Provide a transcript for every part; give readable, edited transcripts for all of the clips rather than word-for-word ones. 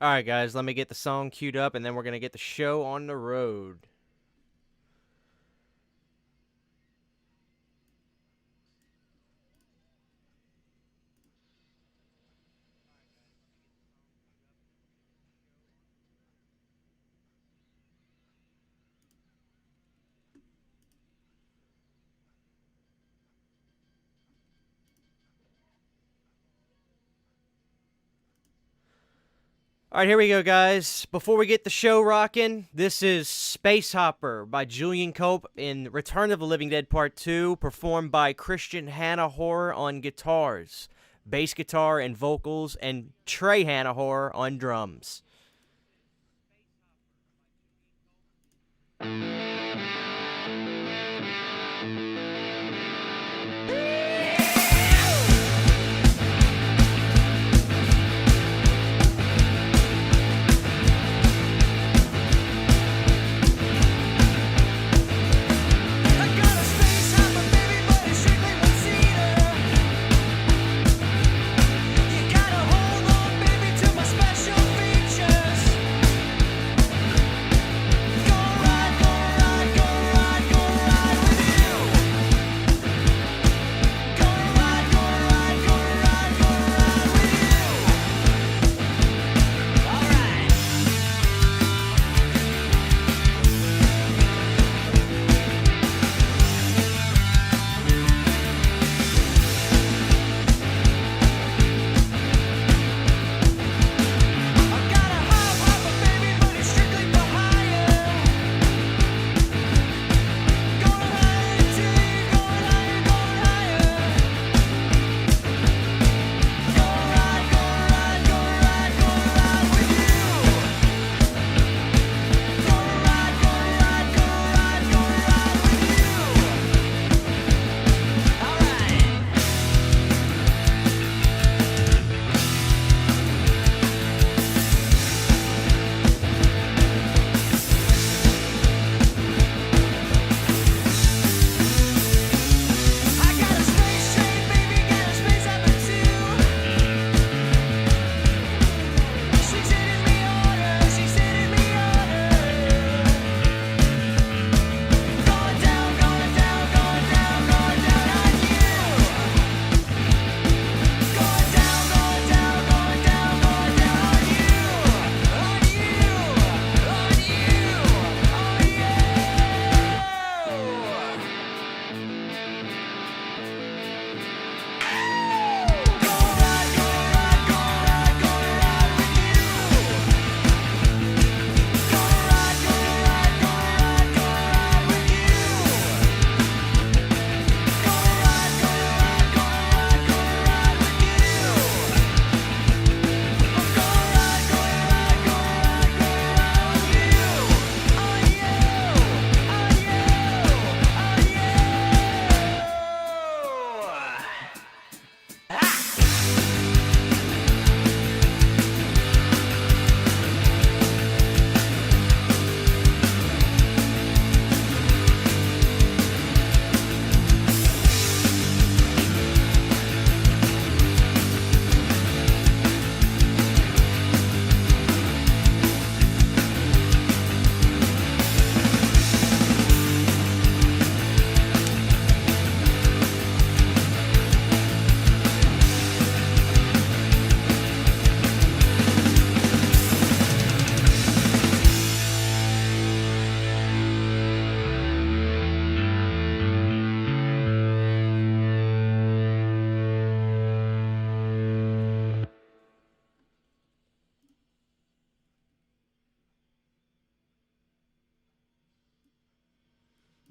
All right, guys, let me get the song queued up, and then we're going to get the show on the road. All right, here we go, guys. Before we get the show rocking, this is Space Hopper by Julian Cope in Return of the Living Dead Part 2, performed by Christian Hanna Horror on guitars, bass guitar and vocals, and Trey Hanna Horror on drums.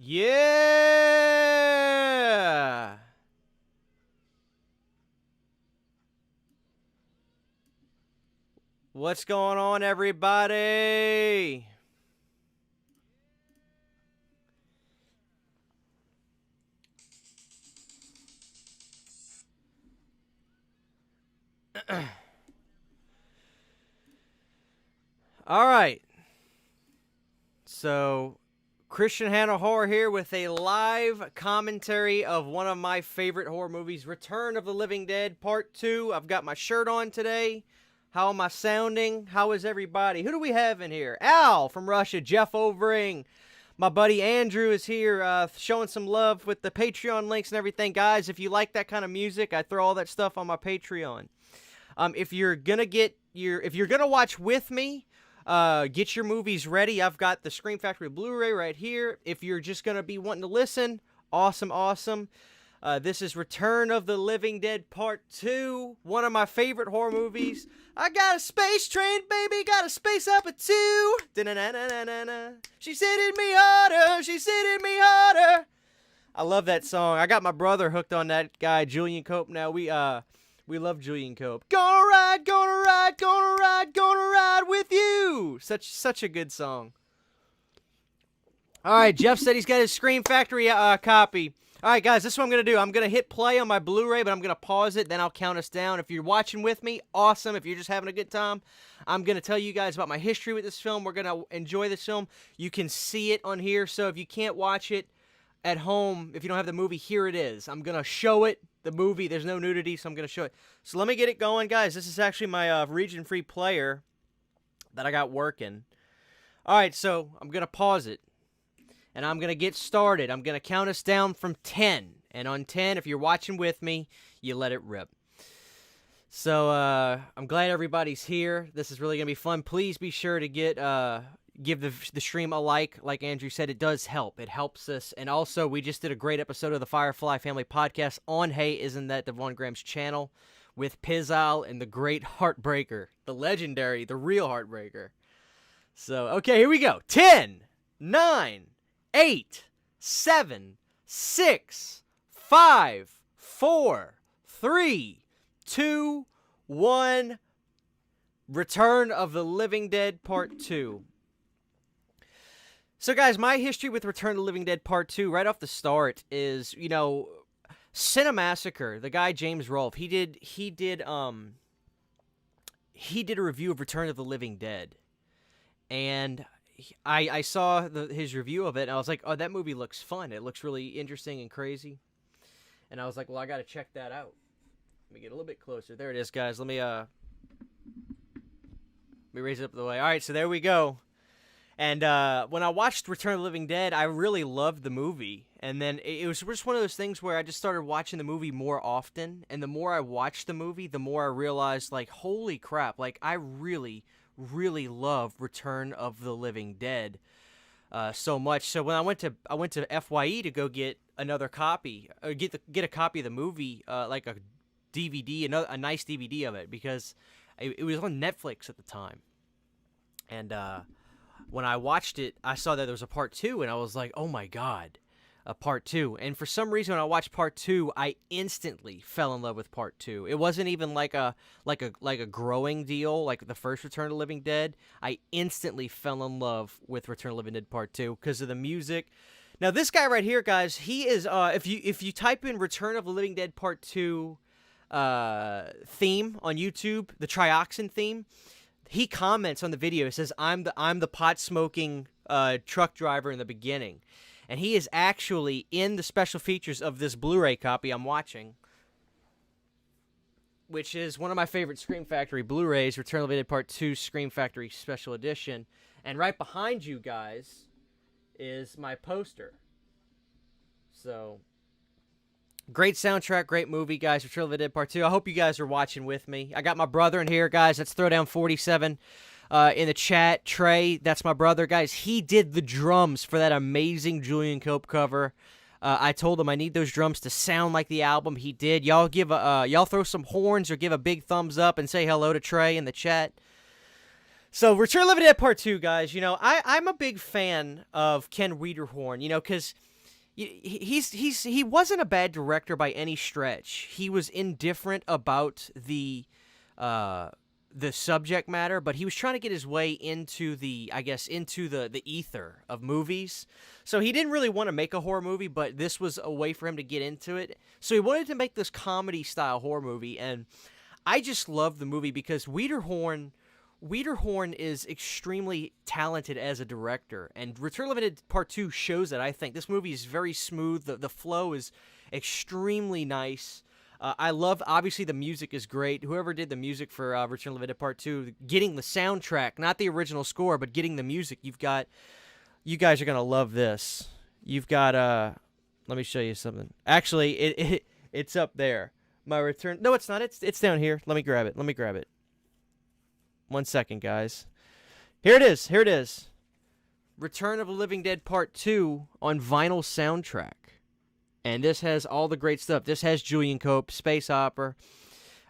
Yeah! What's going on, everybody? All right. So, Christian Hanna Horror here with a live commentary of one of my favorite horror movies, Return of the Living Dead Part 2. I've got my shirt on today. How am I sounding? How is everybody? Who do we have in here? Al from Russia, Jeff Overing. My buddy Andrew is here showing some love with the Patreon links and everything. Guys, if you like that kind of music, I throw all that stuff on my Patreon. If you're gonna watch with me, get your movies ready. I've got the Scream Factory Blu-ray right here. If you're just gonna be wanting to listen, awesome. This is Return of the Living Dead Part 2, one of my favorite horror movies. I got a space train, baby, got a space opera too. Da-na-na-na-na-na. She's hitting me harder, she's hitting me harder. I love that song. I got my brother hooked on that guy, Julian Cope. Now we love Julian Cope. Gonna ride, gonna ride, gonna ride, gonna ride with you. Such a good song. All right, Jeff said he's got his Scream Factory copy. All right, guys, this is what I'm going to do. I'm going to hit play on my Blu-ray, but I'm going to pause it, then I'll count us down. If you're watching with me, awesome. If you're just having a good time, I'm going to tell you guys about my history with this film. We're going to enjoy this film. You can see it on here, so if you can't watch it at home, if you don't have the movie, here it is. I'm going to show it, the movie. There's no nudity, so I'm going to show it. So let me get it going, guys. This is actually my region-free player that I got working. All right, so I'm going to pause it. And I'm going to get started. I'm going to count us down from 10. And on 10, if you're watching with me, you let it rip. So, I'm glad everybody's here. This is really going to be fun. Please be sure to give the stream a like. Like Andrew said, it does help. It helps us. And also, we just did a great episode of the Firefly Family Podcast on Hey, Isn't That Devon Graham's channel with Pizzal and the great Heartbreaker. The legendary, the real Heartbreaker. So, okay, here we go. 10, 9, 8, 7, 6, 5, 4, 3, 2, 1. Return of the Living Dead Part 2. So, guys, my history with Return of the Living Dead Part 2, right off the start, is, Cinemassacre, the guy James Rolfe, he did a review of Return of the Living Dead. And I saw his review of it, and I was like, oh, that movie looks fun. It looks really interesting and crazy. And I was like, well, I got to check that out. Let me get a little bit closer. There it is, guys. Let me raise it up the way. All right, so there we go. And when I watched Return of the Living Dead, I really loved the movie. And then it was just one of those things where I just started watching the movie more often. And the more I watched the movie, the more I realized, like, holy crap, like, I really love Return of the Living Dead so much. So when I went to FYE to go get another copy, or get a copy of the movie, like a DVD, a nice DVD of it, because it was on Netflix at the time. And when I watched it, I saw that there was a part 2, and I was like, oh my god, a part 2. And for some reason, when I watched part 2, I instantly fell in love with part 2. It wasn't even like a growing deal like the first Return of the Living Dead. I instantly fell in love with Return of the Living Dead Part 2 because of the music. Now this guy right here, guys, he is if you type in Return of the Living Dead Part 2 theme on YouTube, the Trioxin theme, he comments on the video. He says, I'm the pot smoking truck driver in the beginning. And he is actually in the special features of this Blu-ray copy I'm watching, which is one of my favorite Scream Factory Blu-rays, Return of the Living Dead Part 2 Scream Factory Special Edition. And right behind you guys is my poster. So, great soundtrack, great movie, guys, Return of the Living Dead Part 2. I hope you guys are watching with me. I got my brother in here, guys. That's Throwdown 47. In the chat, Trey, that's my brother, guys. He did the drums for that amazing Julian Cope cover. I told him I need those drums to sound like the album. He did. Y'all y'all throw some horns or give a big thumbs up and say hello to Trey in the chat. So, Return of the Living Dead Part 2, guys. I'm a big fan of Ken Wiederhorn. Because he wasn't a bad director by any stretch. He was indifferent about the subject matter, but he was trying to get his way into the ether of movies. So he didn't really want to make a horror movie, but this was a way for him to get into it. So he wanted to make this comedy-style horror movie, and I just love the movie because Wiederhorn is extremely talented as a director, and Return of the Living Dead Part 2 shows that, I think. This movie is very smooth. The flow is extremely nice. I love, obviously, the music is great. Whoever did the music for Return of the Living Dead Part 2, getting the soundtrack, not the original score, but getting the music, you guys are going to love this. You've got, let me show you something. Actually, it's up there. My return, no, it's not. It's down here. Let me grab it. 1 second, guys. Here it is. Return of the Living Dead Part 2 on vinyl soundtrack. And this has all the great stuff. This has Julian Cope, Space Opera.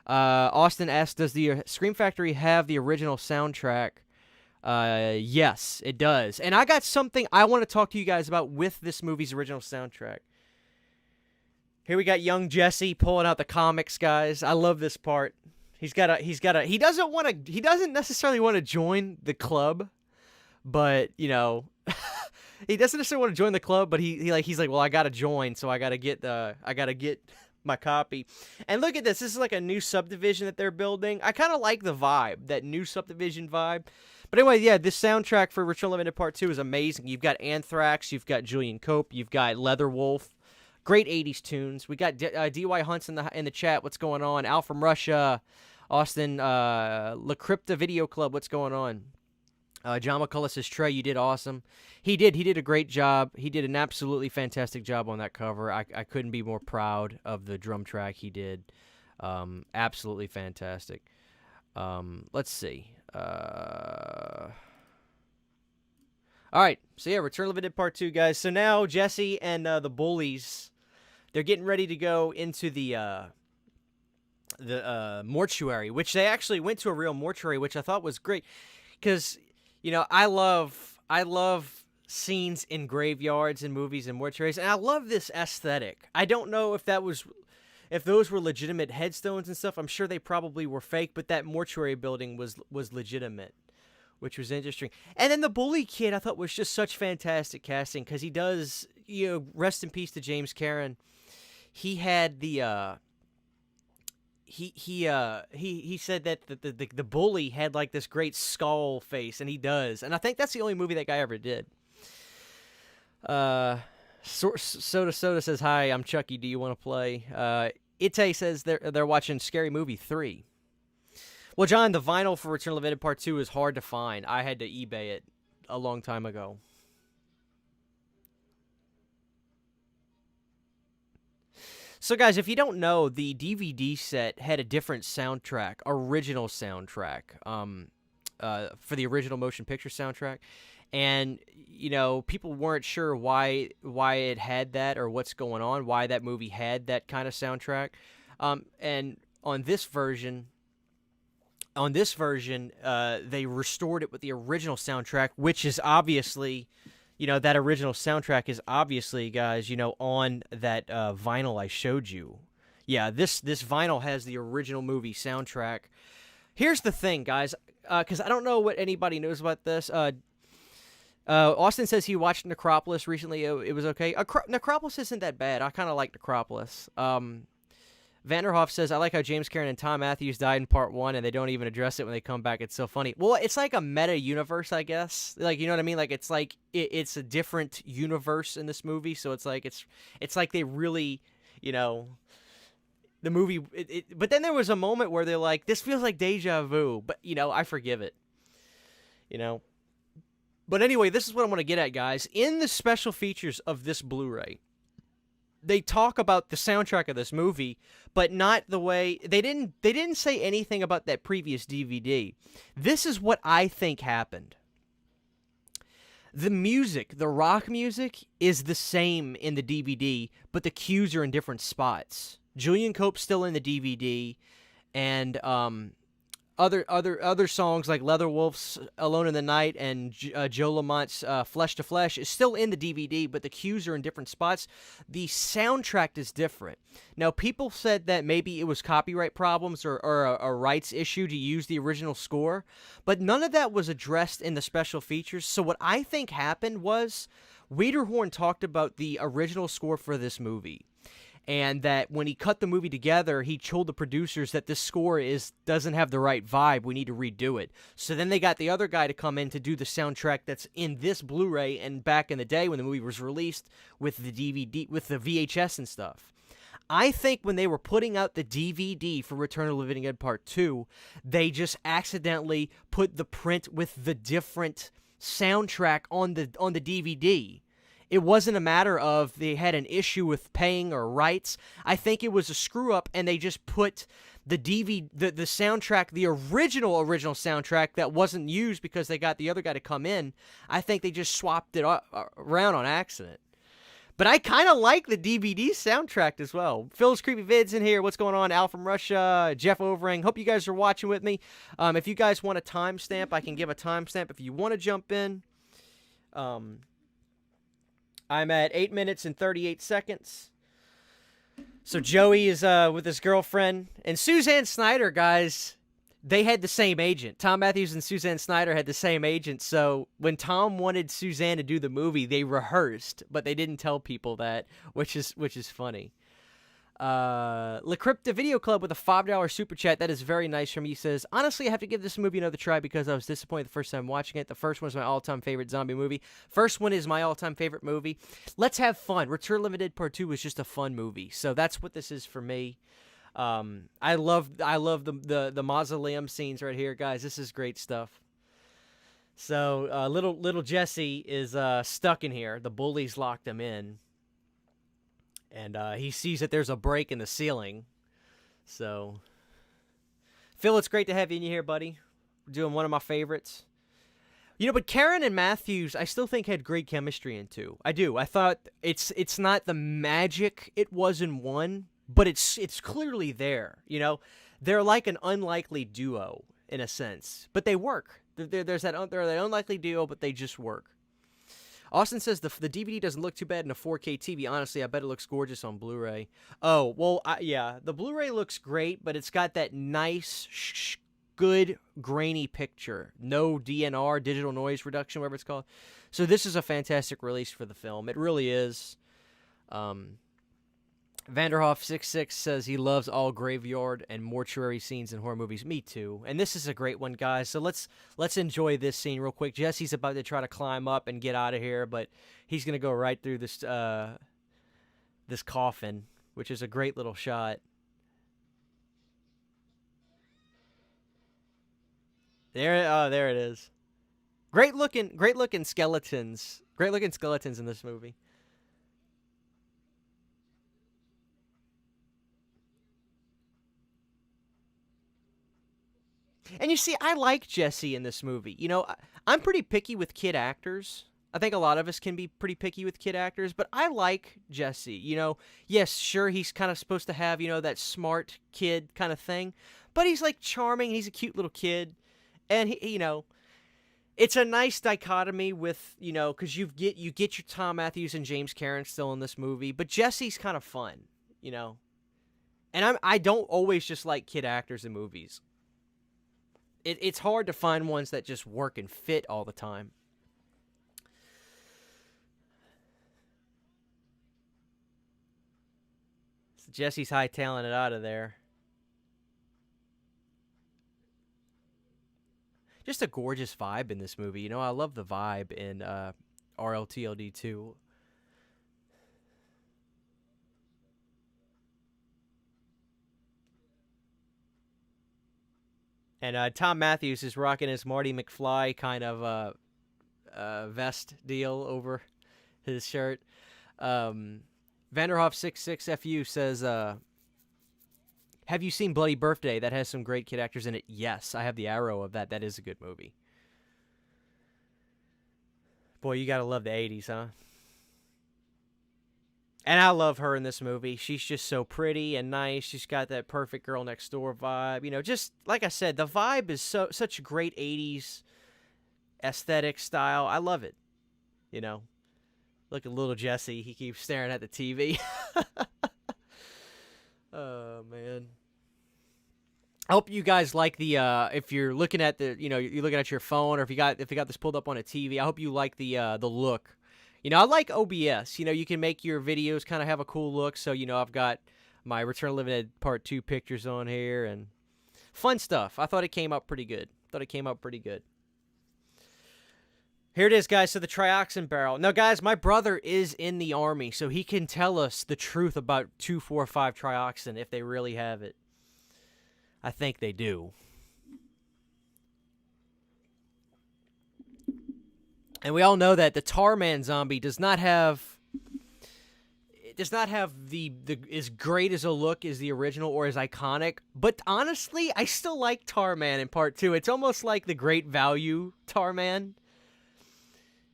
Austin asks, does the Scream Factory have the original soundtrack? Yes, it does. And I got something I want to talk to you guys about with this movie's original soundtrack. Here we got young Jesse pulling out the comics, guys. I love this part. He doesn't necessarily want to join the club, but, you know, he doesn't necessarily want to join the club, but he's like, well, I gotta join, so I gotta get my copy. And look at this. This is like a new subdivision that they're building. I kind of like the vibe, that new subdivision vibe. But anyway, yeah, this soundtrack for Return of the Living Dead Part 2 is amazing. You've got Anthrax, you've got Julian Cope, you've got Leatherwolf. Great 80s tunes. We got D.Y. Hunts in the chat. What's going on? Al from Russia. Austin, La Crypta Video Club. What's going on? John McCullough says, Trey, you did awesome. He did a great job. He did an absolutely fantastic job on that cover. I couldn't be more proud of the drum track he did. Absolutely fantastic. Let's see. All right, so yeah, Return of the Living Dead Part 2, guys. So now Jesse and the bullies, they're getting ready to go into the mortuary, which they actually went to a real mortuary, which I thought was great, because, you know, I love scenes in graveyards and movies and mortuaries, and I love this aesthetic. I don't know if those were legitimate headstones and stuff. I'm sure they probably were fake, but that mortuary building was legitimate, which was interesting. And then the bully kid, I thought, was just such fantastic casting, because he does, you know, rest in peace to James Caron. He had the he said that the bully had like this great skull face, and he does. And I think that's the only movie that guy ever did. Soda says, hi, I'm Chucky, do you want to play? Ite says they're watching Scary Movie 3. Well, John, the vinyl for Return of the Living Dead Part 2 is hard to find. I had to eBay it a long time ago. So, guys, if you don't know, the DVD set had a different soundtrack, original soundtrack, for the original motion picture soundtrack. And, you know, people weren't sure why it had that or what's going on, why that movie had that kind of soundtrack. And on this version, they restored it with the original soundtrack, which is obviously, you know, that original soundtrack is obviously, guys, you know, on that vinyl I showed you. Yeah, this vinyl has the original movie soundtrack. Here's the thing, guys, because I don't know what anybody knows about this. Austin says he watched Necropolis recently. It was okay. Necropolis isn't that bad. I kind of like Necropolis. Vanderhoff says, I like how James Caron and Tom Matthews died in part 1, and they don't even address it when they come back. It's so funny. Well, it's like a meta-universe, I guess. Like, you know what I mean? Like, it's like it's a different universe in this movie, so it's like they really, you know, the movie. But then there was a moment where they're like, this feels like deja vu, but, you know, I forgive it. You know? But anyway, this is what I want to get at, guys. In the special features of this Blu-ray, they talk about the soundtrack of this movie, but not the way they didn't say anything about that previous DVD. This is what I think happened. The music, the rock music, is the same in the DVD, but the cues are in different spots. Julian Cope's still in the DVD, and other songs like Leatherwolf's Alone in the Night and Joe Lamont's Flesh to Flesh is still in the DVD, but the cues are in different spots. The soundtrack is different. Now, people said that maybe it was copyright problems or a rights issue to use the original score, but none of that was addressed in the special features. So what I think happened was Wiederhorn talked about the original score for this movie, and that when he cut the movie together, he told the producers that this score doesn't have the right vibe. We need to redo it. So then they got the other guy to come in to do the soundtrack that's in this Blu-ray and back in the day when the movie was released with the DVD, with the VHS and stuff. I think when they were putting out the DVD for Return of the Living Dead Part 2, they just accidentally put the print with the different soundtrack on the DVD. It wasn't a matter of they had an issue with paying or rights. I think it was a screw up, and they just put the the soundtrack, the original soundtrack that wasn't used because they got the other guy to come in. I think they just swapped it around on accident. But I kind of like the DVD soundtrack as well. Phil's Creepy Vids in here. What's going on? Al from Russia. Jeff Overing. Hope you guys are watching with me. If you guys want a timestamp, I can give a timestamp if you want to jump in. I'm at 8 minutes and 38 seconds. So Joey is with his girlfriend. And Suzanne Snyder, guys, they had the same agent. Tom Matthews and Suzanne Snyder had the same agent. So when Tom wanted Suzanne to do the movie, they rehearsed, but they didn't tell people that, which is funny. La Crypta Video Club with a $5 super chat. That is very nice from you. He says, honestly, I have to give this movie another try because I was disappointed the first time watching it. The first one is my all-time favorite zombie movie. First one is my all-time favorite movie. Let's have fun. Return of the Living Dead Part 2 was just a fun movie. So that's what this is for me. I love the mausoleum scenes right here, guys. This is great stuff. So little Jesse is stuck in here. The bullies locked him in. And he sees that there's a break in the ceiling. So, Phil, it's great to have you in here, buddy. We're doing one of my favorites. You know, but Karen and Matthews, I still think had great chemistry in 2. I do. I thought it's not the magic it was in 1, but it's clearly there. You know, they're like an unlikely duo in a sense, but they work. They're that unlikely duo, but they just work. Austin says the DVD doesn't look too bad in a 4K TV. Honestly, I bet it looks gorgeous on Blu-ray. Oh, well, yeah, the Blu-ray looks great, but it's got that nice, good, grainy picture. No DNR, digital noise reduction, whatever it's called. So this is a fantastic release for the film. It really is. Vanderhoff66 says he loves all graveyard and mortuary scenes in horror movies. Me too. And this is a great one, guys. So let's enjoy this scene real quick. Jesse's about to try to climb up and get out of here, but he's going to go right through this this coffin, which is a great little shot. There it is. Great looking skeletons. Great looking skeletons in this movie. And you see, I like Jesse in this movie. You know, I'm pretty picky with kid actors. I think a lot of us can be pretty picky with kid actors, but I like Jesse. You know, yes, sure, he's kind of supposed to have, you know, that smart kid kind of thing, but he's like charming. He's a cute little kid. And, he, you know, it's a nice dichotomy with, you know, because you get your Tom Matthews and James Caan still in this movie, but Jesse's kind of fun, you know. And I don't always just like kid actors in movies. It's hard to find ones that just work and fit all the time. So Jesse's hightailing it out of there. Just a gorgeous vibe in this movie. You know, I love the vibe in RLTLD 2. And Tom Matthews is rocking his Marty McFly kind of vest deal over his shirt. Vanderhoff66FU says, have you seen Bloody Birthday? That has some great kid actors in it. Yes, I have the arrow of that. That is a good movie. Boy, you gotta love the 80s, huh? And I love her in this movie. She's just so pretty and nice. She's got that perfect girl next door vibe. You know, just like I said, the vibe is such a great 80s aesthetic style. I love it. You know, look at little Jesse. He keeps staring at the TV. Oh, man. I hope you guys like the, if you're looking at the, you know, you're looking at your phone, or if you got this pulled up on a TV, I hope you like the look. You know, I like OBS. You know, you can make your videos kind of have a cool look. So, you know, I've got my Return of the Living Dead Part 2 pictures on here and fun stuff. I thought it came out pretty good. Here it is, guys. So the trioxin barrel. Now, guys, my brother is in the Army, so he can tell us the truth about 2,4,5 trioxin if they really have it. I think they do. And we all know that the Tarman zombie does not have the as great as a look as the original or as iconic. But honestly, I still like Tarman in Part 2. It's almost like the Great Value Tarman.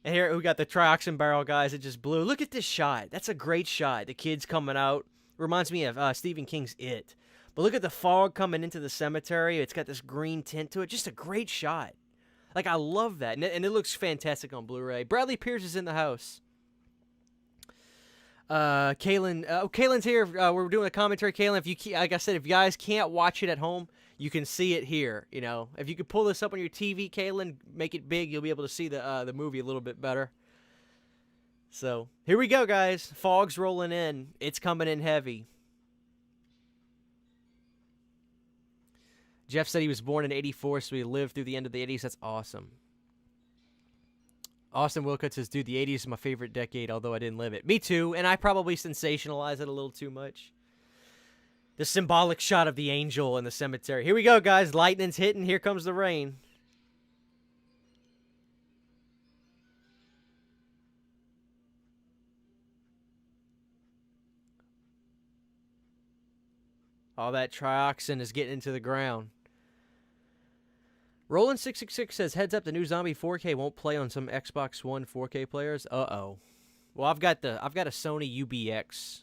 And here we got the trioxin barrel, guys. It just blew. Look at this shot. That's a great shot. The kids coming out. Reminds me of Stephen King's It. But look at the fog coming into the cemetery. It's got this green tint to it. Just a great shot. Like, I love that. And it looks fantastic on Blu-ray. Bradley Pierce is in the house. Kaylin's here. We're doing a commentary. Kaylin, like I said, if you guys can't watch it at home, you can see it here. You know, if you could pull this up on your TV, Kaylin, make it big, you'll be able to see the movie a little bit better. So here we go, guys. Fog's rolling in. It's coming in heavy. Jeff said he was born in '84, so he lived through the end of the '80s. That's awesome. Austin Wilcott says, dude, the '80s is my favorite decade, although I didn't live it. Me too, and I probably sensationalize it a little too much. The symbolic shot of the angel in the cemetery. Here we go, guys. Lightning's hitting. Here comes the rain. All that trioxin is getting into the ground. Roland666 says, heads up, the new Zombie 4K won't play on some Xbox One 4K players. Uh-oh. Well, I've got a Sony UBX.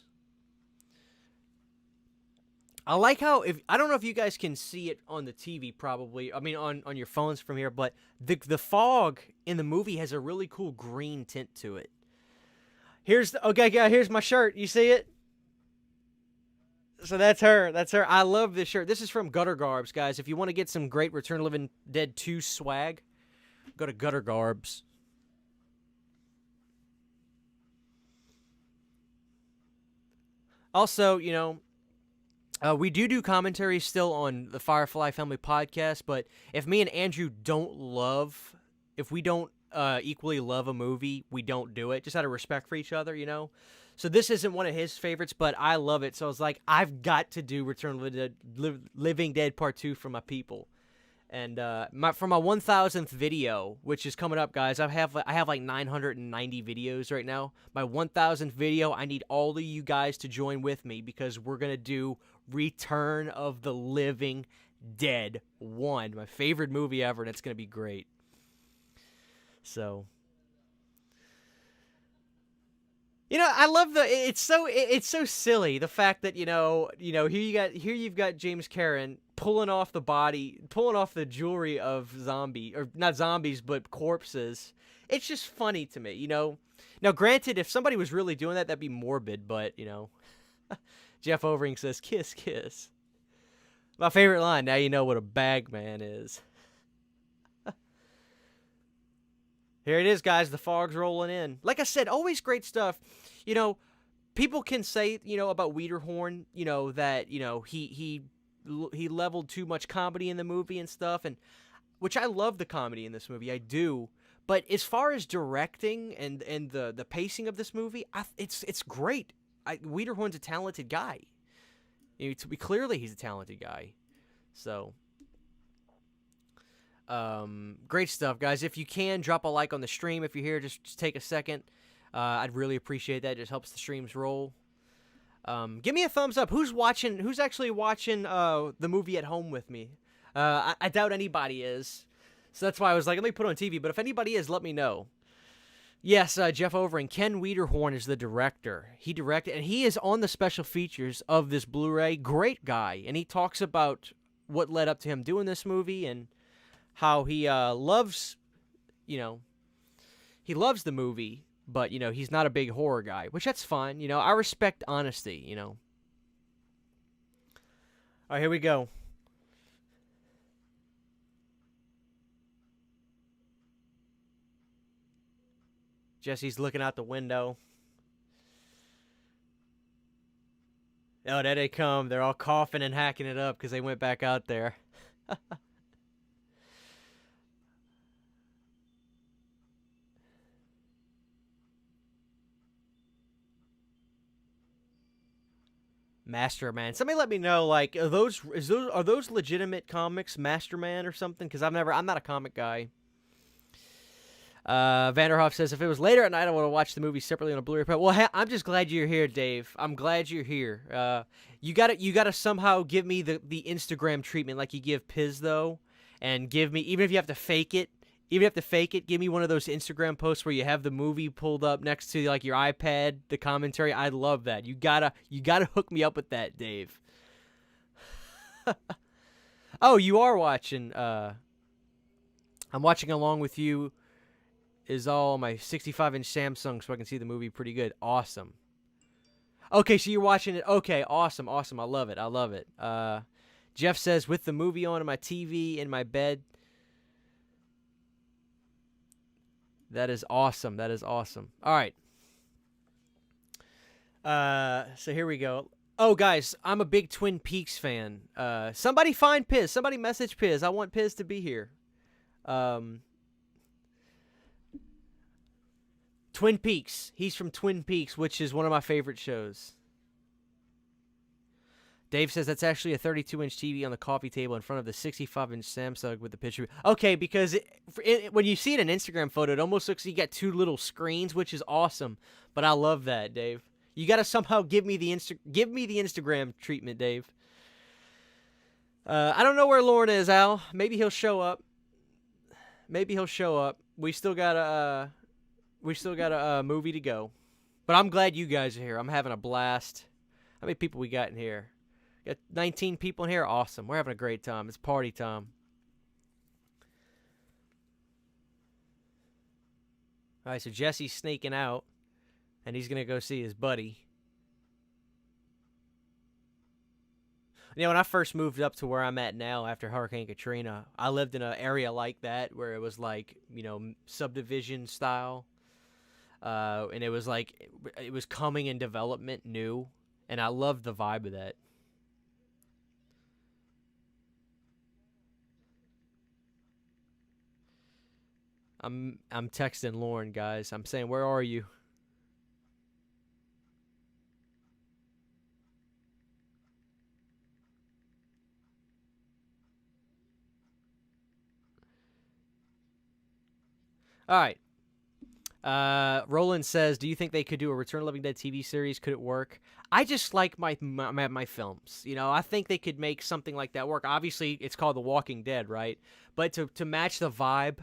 I like how, I don't know if you guys can see it on the TV probably. I mean, on your phones from here, but the fog in the movie has a really cool green tint to it. Okay, here's my shirt. You see it? So that's her. That's her. I love this shirt. This is from Gutter Garbs, guys. If you want to get some great Return of the Living Dead 2 swag, go to Gutter Garbs. Also, you know, we do commentaries still on the Firefly Family Podcast, but if me and Andrew if we don't equally love a movie, we don't do it, just out of respect for each other, you know? So this isn't one of his favorites, but I love it. So I was like, I've got to do Return of the Living Dead Part 2 for my people. And for my 1,000th video, which is coming up, guys, I have like 990 videos right now. My 1,000th video, I need all of you guys to join with me because we're going to do Return of the Living Dead 1, my favorite movie ever, and it's going to be great. So... You know, I love it's so silly, the fact that, you know, here you've got James Karen pulling off the jewelry of not zombies, but corpses. It's just funny to me, you know. Now, granted, if somebody was really doing that, that'd be morbid, but, you know. Jeff Overing says, kiss, kiss. My favorite line, now you know what a bag man is. Here it is, guys. The fog's rolling in. Like I said, always great stuff. You know, people can say, you know, about Wiederhorn, you know, that, you know, he leveled too much comedy in the movie and stuff, and which I love the comedy in this movie. I do. But as far as directing and the pacing of this movie, it's great. Wiederhorn's a talented guy. You know, clearly he's a talented guy. So... great stuff, guys. If you can, drop a like on the stream. If you're here, just take a second. I'd really appreciate that. It just helps the streams roll. Give me a thumbs up. Who's actually watching the movie at home with me? I doubt anybody is. So that's why I was like, let me put it on TV. But if anybody is, let me know. Yes, Jeff Overing. Ken Wiederhorn is the director. He directed, and he is on the special features of this Blu-ray. Great guy. And he talks about what led up to him doing this movie and how he loves, you know, he loves the movie, but, you know, he's not a big horror guy, which that's fine. You know, I respect honesty, you know. All right, here we go. Jesse's looking out the window. Oh, there they come. They're all coughing and hacking it up because they went back out there. Masterman. Somebody let me know. Like, are those legitimate comics, Masterman or something? Because I'm not a comic guy. Vanderhoff says, if it was later at night, I would have watched the movie separately on a Blu-ray. Well, I'm just glad you're here, Dave. I'm glad you're here. You gotta somehow give me the Instagram treatment like you give Piz, though. And give me, even if you have to fake it, give me one of those Instagram posts where you have the movie pulled up next to, like, your iPad, the commentary. I love that. You gotta hook me up with that, Dave. Oh, you are watching. I'm watching along with you. Is all my 65-inch Samsung so I can see the movie pretty good. Awesome. Okay, so you're watching it. Okay, awesome. I love it. Jeff says, with the movie on my TV in my bed. That is awesome. All right. So here we go. Oh, guys, I'm a big Twin Peaks fan. Somebody find Piz. Somebody message Piz. I want Piz to be here. Twin Peaks. He's from Twin Peaks, which is one of my favorite shows. Dave says that's actually a 32-inch TV on the coffee table in front of the 65-inch Samsung with the picture. Okay, because when you see it in an Instagram photo, it almost looks like you got two little screens, which is awesome. But I love that, Dave. You got to somehow give me the Instagram treatment, Dave. I don't know where Lauren is, Al. Maybe he'll show up. We still got a movie to go. But I'm glad you guys are here. I'm having a blast. How many people we got in here? Got 19 people in here. Awesome. We're having a great time. It's party time. All right, so Jesse's sneaking out, and he's going to go see his buddy. You know, when I first moved up to where I'm at now after Hurricane Katrina, I lived in an area like that where it was like, you know, subdivision style. And it was like, it was coming in development new, and I loved the vibe of that. I'm texting Lauren, guys. I'm saying, where are you? All right. Roland says, do you think they could do a Return of the Living Dead TV series? Could it work? I just like my films. You know, I think they could make something like that work. Obviously, it's called The Walking Dead, right? But to match the vibe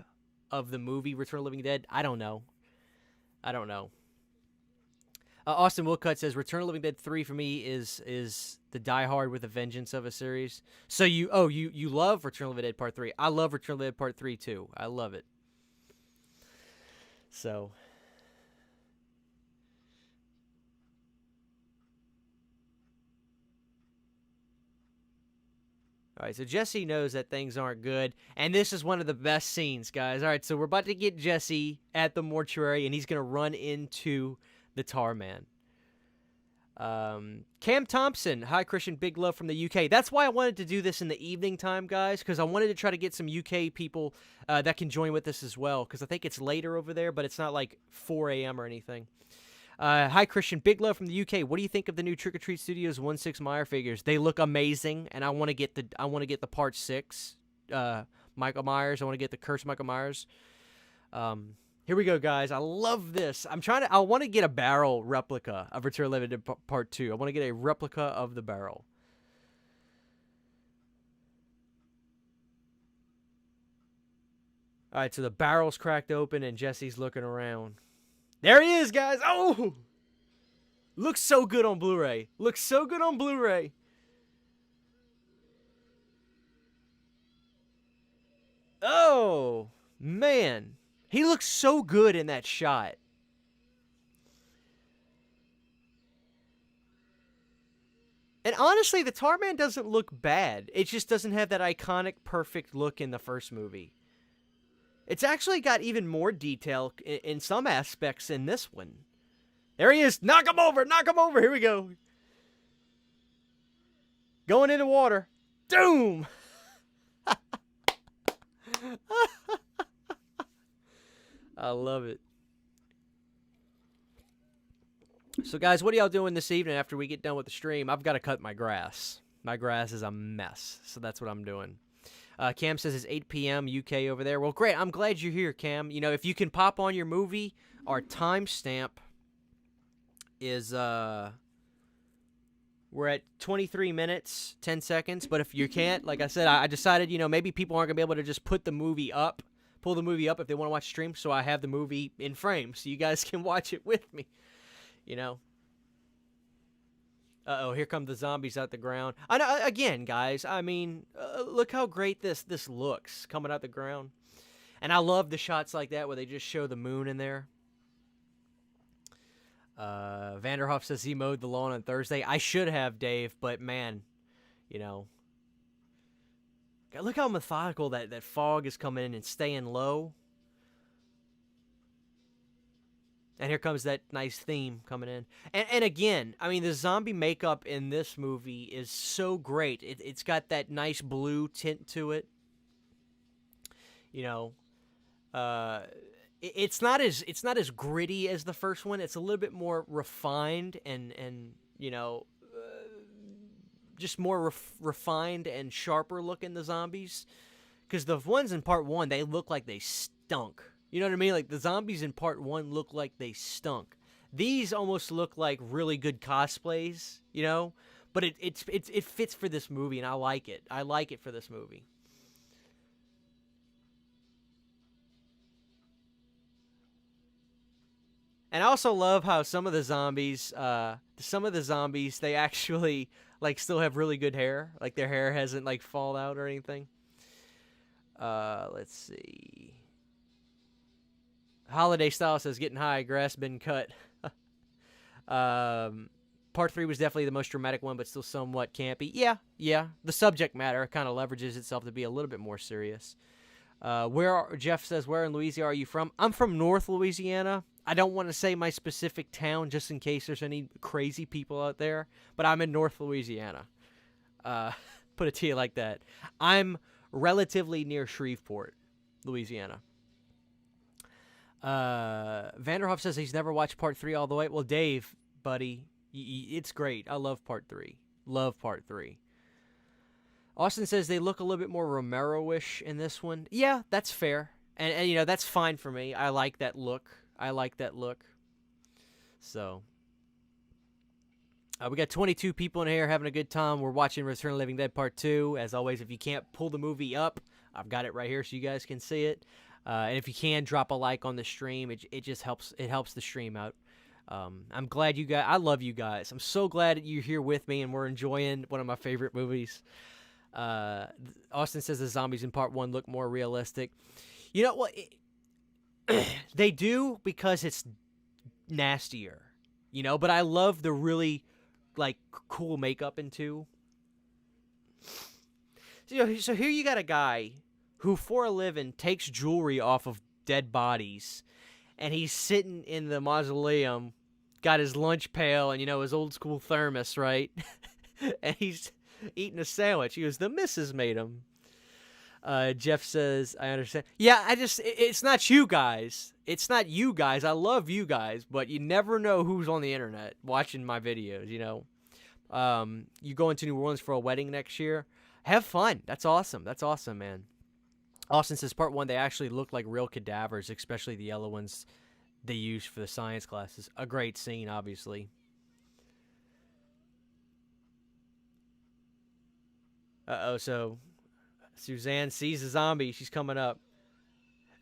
of the movie Return of the Living Dead, I don't know. Austin Wilcutt says, Return of the Living Dead 3 for me is the Die Hard with a Vengeance of a series. So you love Return of the Living Dead Part 3. I love Return of the Living Dead Part 3 too. I love it. So, all right, so Jesse knows that things aren't good, and this is one of the best scenes, guys. All right, so we're about to get Jesse at the mortuary, and he's going to run into the Tar Man. Cam Thompson, hi Christian, big love from the UK. That's why I wanted to do this in the evening time, guys, because I wanted to try to get some UK people that can join with us as well, because I think it's later over there, but it's not like 4 a.m. or anything. Hi Christian, big love from the UK. What do you think of the new Trick or Treat Studios 1/6 Meyer figures? They look amazing, and I want to get the Part 6 Michael Myers. I want to get the Cursed Michael Myers. Here we go, guys. I love this. I want to get a barrel replica of Return of the Living Dead Part 2. I want to get a replica of the barrel. All right, so the barrel's cracked open and Jesse's looking around. There he is, guys. Oh! Looks so good on Blu-ray. Oh, man. He looks so good in that shot. And honestly, the Tar Man doesn't look bad. It just doesn't have that iconic, perfect look in the first movie. It's actually got even more detail in some aspects in this one. There he is. Knock him over. Here we go. Going into water. Doom. I love it. So, guys, what are y'all doing this evening after we get done with the stream? I've got to cut my grass. My grass is a mess, so that's what I'm doing. Cam says it's 8 p.m. UK over there. Well, great. I'm glad you're here, Cam. You know, if you can pop on your movie, our timestamp is we're at 23 minutes, 10 seconds. But if you can't, like I said, I decided, you know, maybe people aren't going to be able to just pull the movie up if they want to watch stream. So I have the movie in frame so you guys can watch it with me, you know. Uh-oh, here come the zombies out the ground. I know, again, guys, I mean, look how great this looks coming out the ground. And I love the shots like that where they just show the moon in there. Vanderhoff says he mowed the lawn on Thursday. I should have, Dave, but man, you know. Look how methodical that fog is coming in and staying low. And here comes that nice theme coming in. And again, I mean, the zombie makeup in this movie is so great. It's got that nice blue tint to it. You know, it's not as gritty as the first one. It's a little bit more refined and you know, just more refined and sharper looking, the zombies. Because the ones in part one, they look like they stunk. You know what I mean? Like, the zombies in part one look like they stunk. These almost look like really good cosplays, you know? But it fits for this movie, and I like it. I like it for this movie. And I also love how some of the zombies, they actually, like, still have really good hair. Like, their hair hasn't, like, fall out or anything. Let's see. Holiday Style says, getting high, grass been cut. Part 3 was definitely the most dramatic one, but still somewhat campy. Yeah. The subject matter kind of leverages itself to be a little bit more serious. Jeff says, where in Louisiana are you from? I'm from North Louisiana. I don't want to say my specific town just in case there's any crazy people out there, but I'm in North Louisiana. Put it to you like that. I'm relatively near Shreveport, Louisiana. Vanderhoff says he's never watched part 3 all the way. Well, Dave, buddy, it's great. I love part 3. Love part 3. Austin says they look a little bit more Romero-ish in this one. Yeah, that's fair. And you know, that's fine for me. I like that look. So, we got 22 people in here having a good time. We're watching Return of the Living Dead Part 2. As always, if you can't pull the movie up, I've got it right here so you guys can see it. And if you can, drop a like on the stream. It just helps. It helps the stream out. I'm glad you guys. I love you guys. I'm so glad that you're here with me and we're enjoying one of my favorite movies. Austin says the zombies in part 1 look more realistic. You know what? They do because it's nastier. You know, but I love the really like cool makeup in 2. So here you got a guy who for a living takes jewelry off of dead bodies, and he's sitting in the mausoleum, got his lunch pail and, you know, his old school thermos, right? And he's eating a sandwich. He goes, the missus made him. Jeff says, I understand. Yeah, it's not you guys. It's not you guys. I love you guys, but you never know who's on the internet watching my videos, you know. You going to New Orleans for a wedding next year. Have fun. That's awesome. That's awesome, man. Austin says part 1, they actually look like real cadavers, especially the yellow ones they use for the science classes. A great scene, obviously. So Suzanne sees the zombie. She's coming up.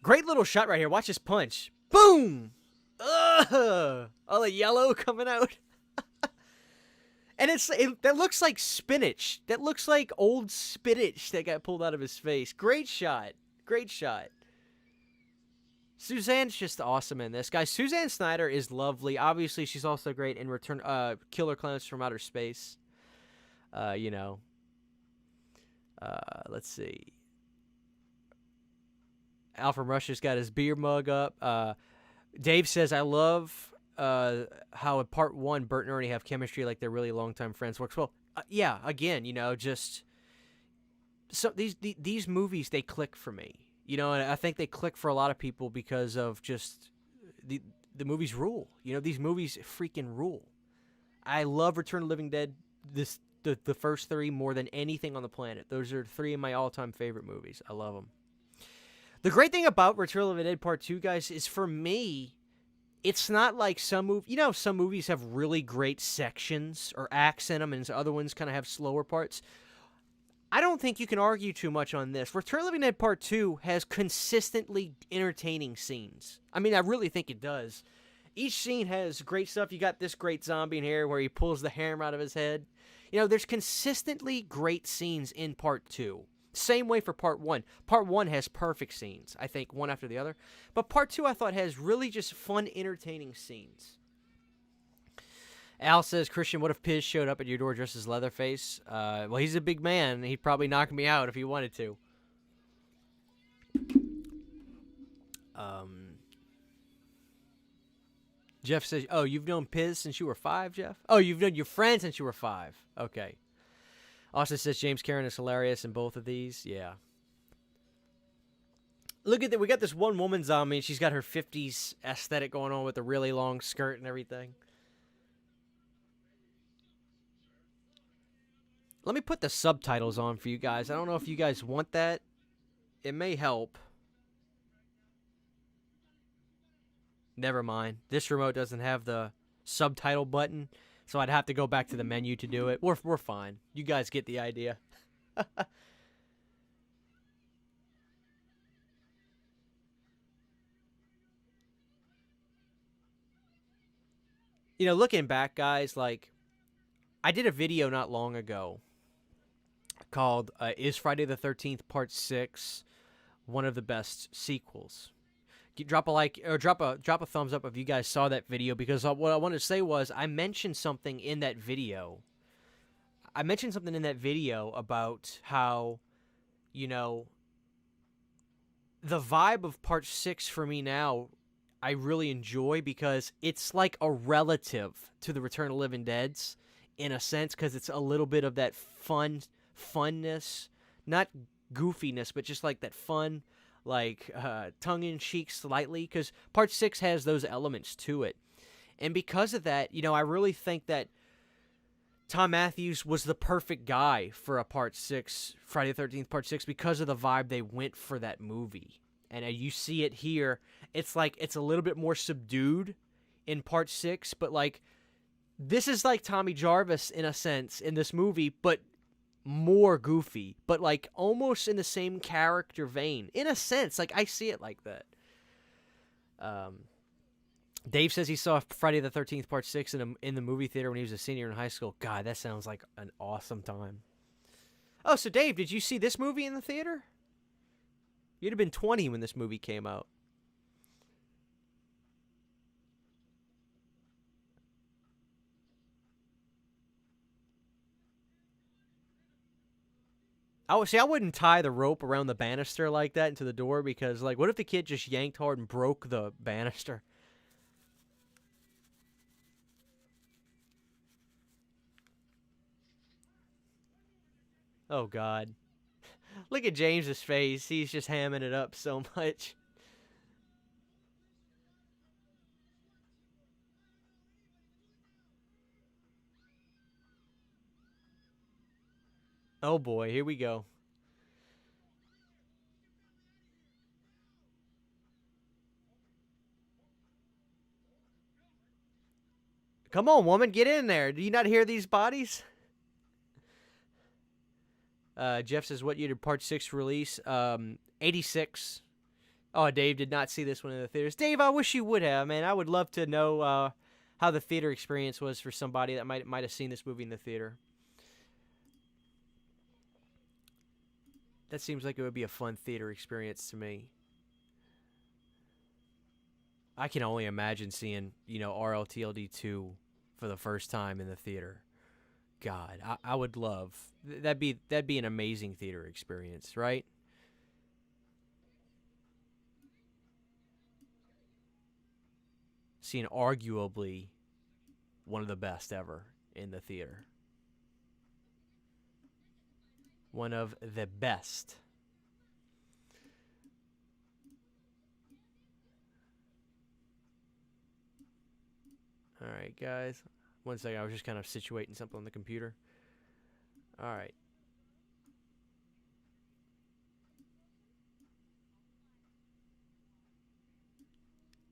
Great little shot right here. Watch this punch. Boom! Ugh! All the yellow coming out. And that looks like spinach. That looks like old spinach that got pulled out of his face. Great shot. Great shot. Suzanne's just awesome in this. Guys, Suzanne Snyder is lovely. Obviously, she's also great in Killer Clowns from Outer Space. You know. Let's see. Alfred Rush's got his beer mug up. Dave says, I love how in part 1 Bert and Ernie have chemistry like they're really longtime friends. Works well. Yeah, again, you know, just so these movies, they click for me, you know, and I think they click for a lot of people because of just the movies rule. You know, these movies freaking rule. I love Return of the Living Dead, the first three, more than anything on the planet. Those are three of my all-time favorite movies. I love them. The great thing about Return of the Living Dead Part 2, guys, is for me, it's not like some some movies have really great sections or acts in them, and other ones kind of have slower parts. I don't think you can argue too much on this. Return of the Living Dead Part 2 has consistently entertaining scenes. I mean, I really think it does. Each scene has great stuff. You got this great zombie in here where he pulls the hammer out of his head. You know, there's consistently great scenes in Part 2. Same way for Part 1. Part 1 has perfect scenes, I think, one after the other. But Part 2, I thought, has really just fun, entertaining scenes. Al says, Christian, what if Piz showed up at your door dressed as Leatherface? Well, he's a big man. He'd probably knock me out if he wanted to. Jeff says, oh, you've known Piz since you were 5, Jeff? Oh, you've known your friend since you were 5. Okay. Austin says, James Karen is hilarious in both of these. Yeah. Look at that. We got this one woman zombie, and she's got her 50s aesthetic going on with a really long skirt and everything. Let me put the subtitles on for you guys. I don't know if you guys want that. It may help. Never mind. This remote doesn't have the subtitle button, so I'd have to go back to the menu to do it. We're fine. You guys get the idea. You know, looking back, guys, like, I did a video not long ago called Is Friday the 13th Part 6 one of the best sequels? Drop a like or drop a thumbs up if you guys saw that video, because what I wanted to say was I mentioned something in that video. About how, you know, the vibe of Part 6 for me now, I really enjoy, because it's like a relative to the Return of the Living Dead's in a sense, because it's a little bit of that funness, not goofiness, but just like that fun, like tongue-in-cheek slightly, because Part 6 has those elements to it. And because of that, you know, I really think that Tom Matthews was the perfect guy for a Part 6, Friday the 13th Part 6, because of the vibe they went for that movie. And you see it here. It's like it's a little bit more subdued in Part 6, but like this is like Tommy Jarvis in a sense in this movie, but more goofy, but like almost in the same character vein in a sense. Like I see it like that. Dave says he saw Friday the 13th Part 6 in the movie theater when he was a senior in high school. God, that sounds like an awesome time. Oh, so Dave, did you see this movie in the theater? You'd have been 20 when this movie came out. I wouldn't tie the rope around the banister like that into the door, because, like, what if the kid just yanked hard and broke the banister? Oh, God. Look at James's face. He's just hamming it up so much. Oh, boy. Here we go. Come on, woman. Get in there. Do you not hear these bodies? Jeff says, what year did Part 6 release? 86. Oh, Dave did not see this one in the theaters. Dave, I wish you would have, man. I would love to know how the theater experience was for somebody that might have seen this movie in the theater. That seems like it would be a fun theater experience to me. I can only imagine seeing, you know, RLTLD 2 for the first time in the theater. God, I would love that'd be an amazing theater experience, right? Seeing arguably one of the best ever in the theater. One of the best. All right, guys. One second. I was just kind of situating something on the computer. All right.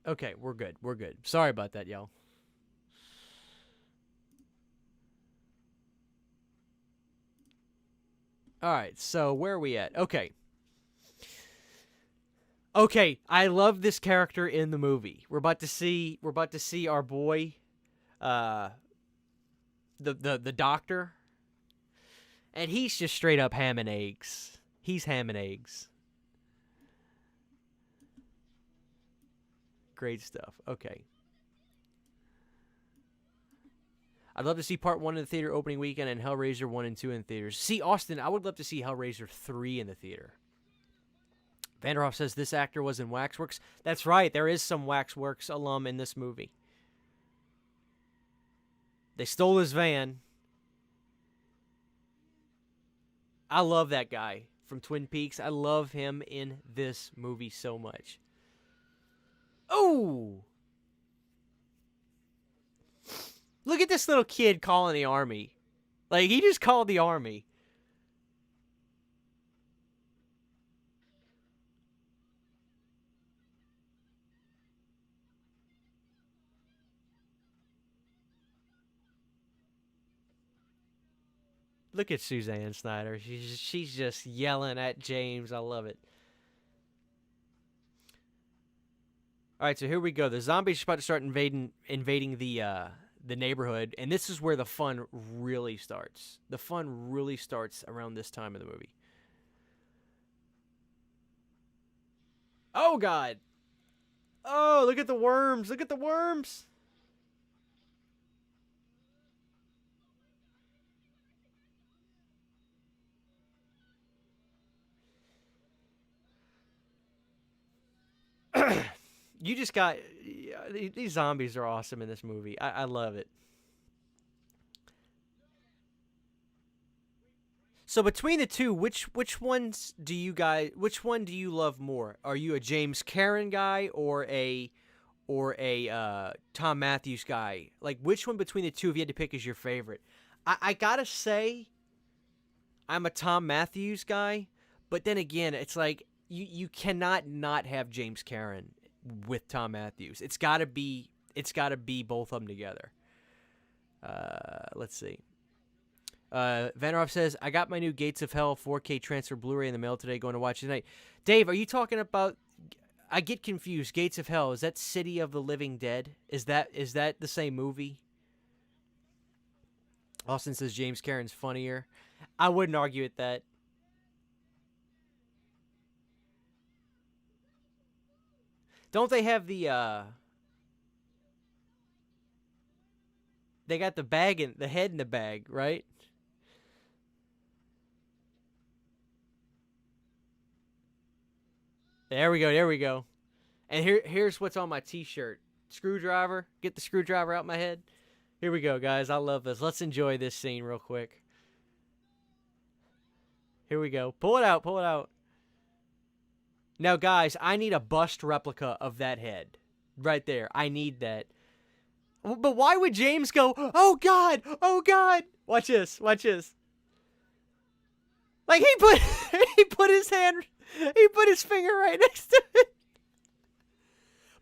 Okay, we're good. We're good. Sorry about that, y'all. All right. So where are we at? Okay. Okay. I love this character in the movie. We're about to see. We're about to see our boy, uh, the doctor, and he's just straight up ham and eggs. He's ham and eggs. Great stuff. Okay. I'd love to see part 1 in the theater opening weekend and Hellraiser 1 and 2 in theaters. See, Austin, I would love to see Hellraiser 3 in the theater. Vanderhoff says this actor was in Waxworks. That's right. There is some Waxworks alum in this movie. They stole his van. I love that guy from Twin Peaks. I love him in this movie so much. Oh! Look at this little kid calling the army. Like, he just called the army. Look at Suzanne Snyder. She's just yelling at James. I love it. All right, so here we go. The zombies are about to start invading the neighborhood, and this is where the fun really starts. The fun really starts around this time of the movie. Oh God! Oh, look at the worms! Look at the worms! You just got these zombies are awesome in this movie. I love it. So between the two, which one do you love more? Are you a James Karen guy or a Tom Matthews guy? Like which one between the two if you had to pick is your favorite? I gotta say I'm a Tom Matthews guy, but then again, it's like you cannot not have James Karen with Tom Matthews. It's gotta be both of them together. Let's see. Vanderhoff says, I got my new Gates of Hell 4K transfer Blu-ray in the mail today, going to watch tonight. Dave, are you talking about... I get confused. Gates of Hell, is that City of the Living Dead? Is that the same movie? Austin says James Cameron's funnier. I wouldn't argue with that. Don't they have they got the bag in the head in the bag, right? There we go. There we go. And here's what's on my T-shirt. Screwdriver. Get the screwdriver out my head. Here we go, guys. I love this. Let's enjoy this scene real quick. Here we go. Pull it out. Pull it out. Now, guys, I need a bust replica of that head. Right there. I need that. But why would James go, oh, God. Oh, God. Watch this. Watch this. Like, he put he put his finger right next to it.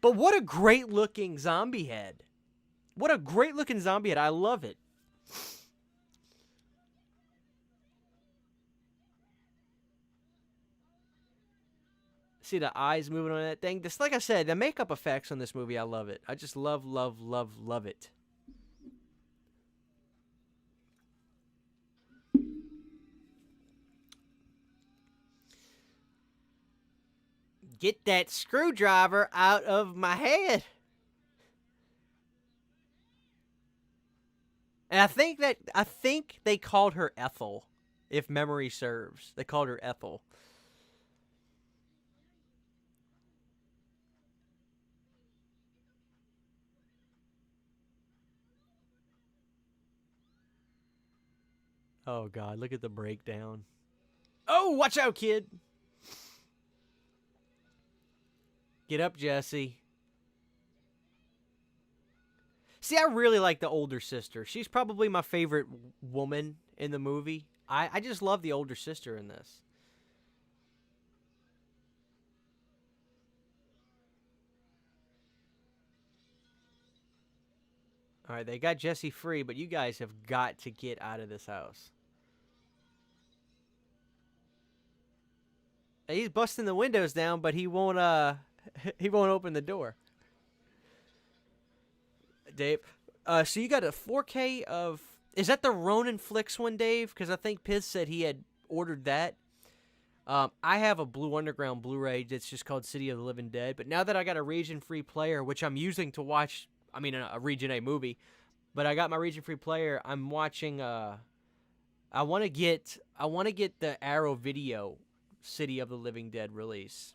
But what a great looking zombie head. What a great looking zombie head. I love it. See the eyes moving on that thing. This, like I said, the makeup effects on this movie, I love it. I just love, love, love, love it. Get that screwdriver out of my head. And I think they called her Ethel, if memory serves. They called her Ethel. Oh God, look at the breakdown. Oh, watch out, kid. Get up, Jesse. See, I really like the older sister. She's probably my favorite woman in the movie. I just love the older sister in this. All right, they got Jesse free, but you guys have got to get out of this house. He's busting the windows down, but he won't. He won't open the door. Dave. So you got a 4K of. Is that the Ronin Flicks one, Dave? Because I think Piz said he had ordered that. I have a Blue Underground Blu-ray that's just called City of the Living Dead. But now that I got a region-free player, which I'm using to watch, I mean a Region A movie, but I got my region-free player. I'm watching. I want to get the Arrow Video City of the Living Dead release.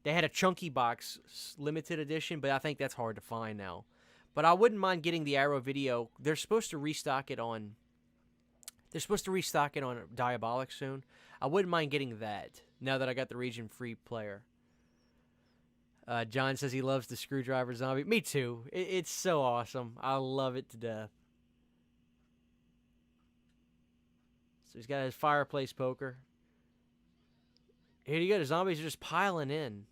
They had a chunky box limited edition, but I think that's hard to find now. But I wouldn't mind getting the Arrow Video. They're supposed to restock it on. They're supposed to restock it on Diabolic soon. I wouldn't mind getting that now that I got the region-free player. John says he loves the screwdriver zombie. Me too. It's so awesome. I love it to death. So he's got his fireplace poker. Here you go. The zombies are just piling in.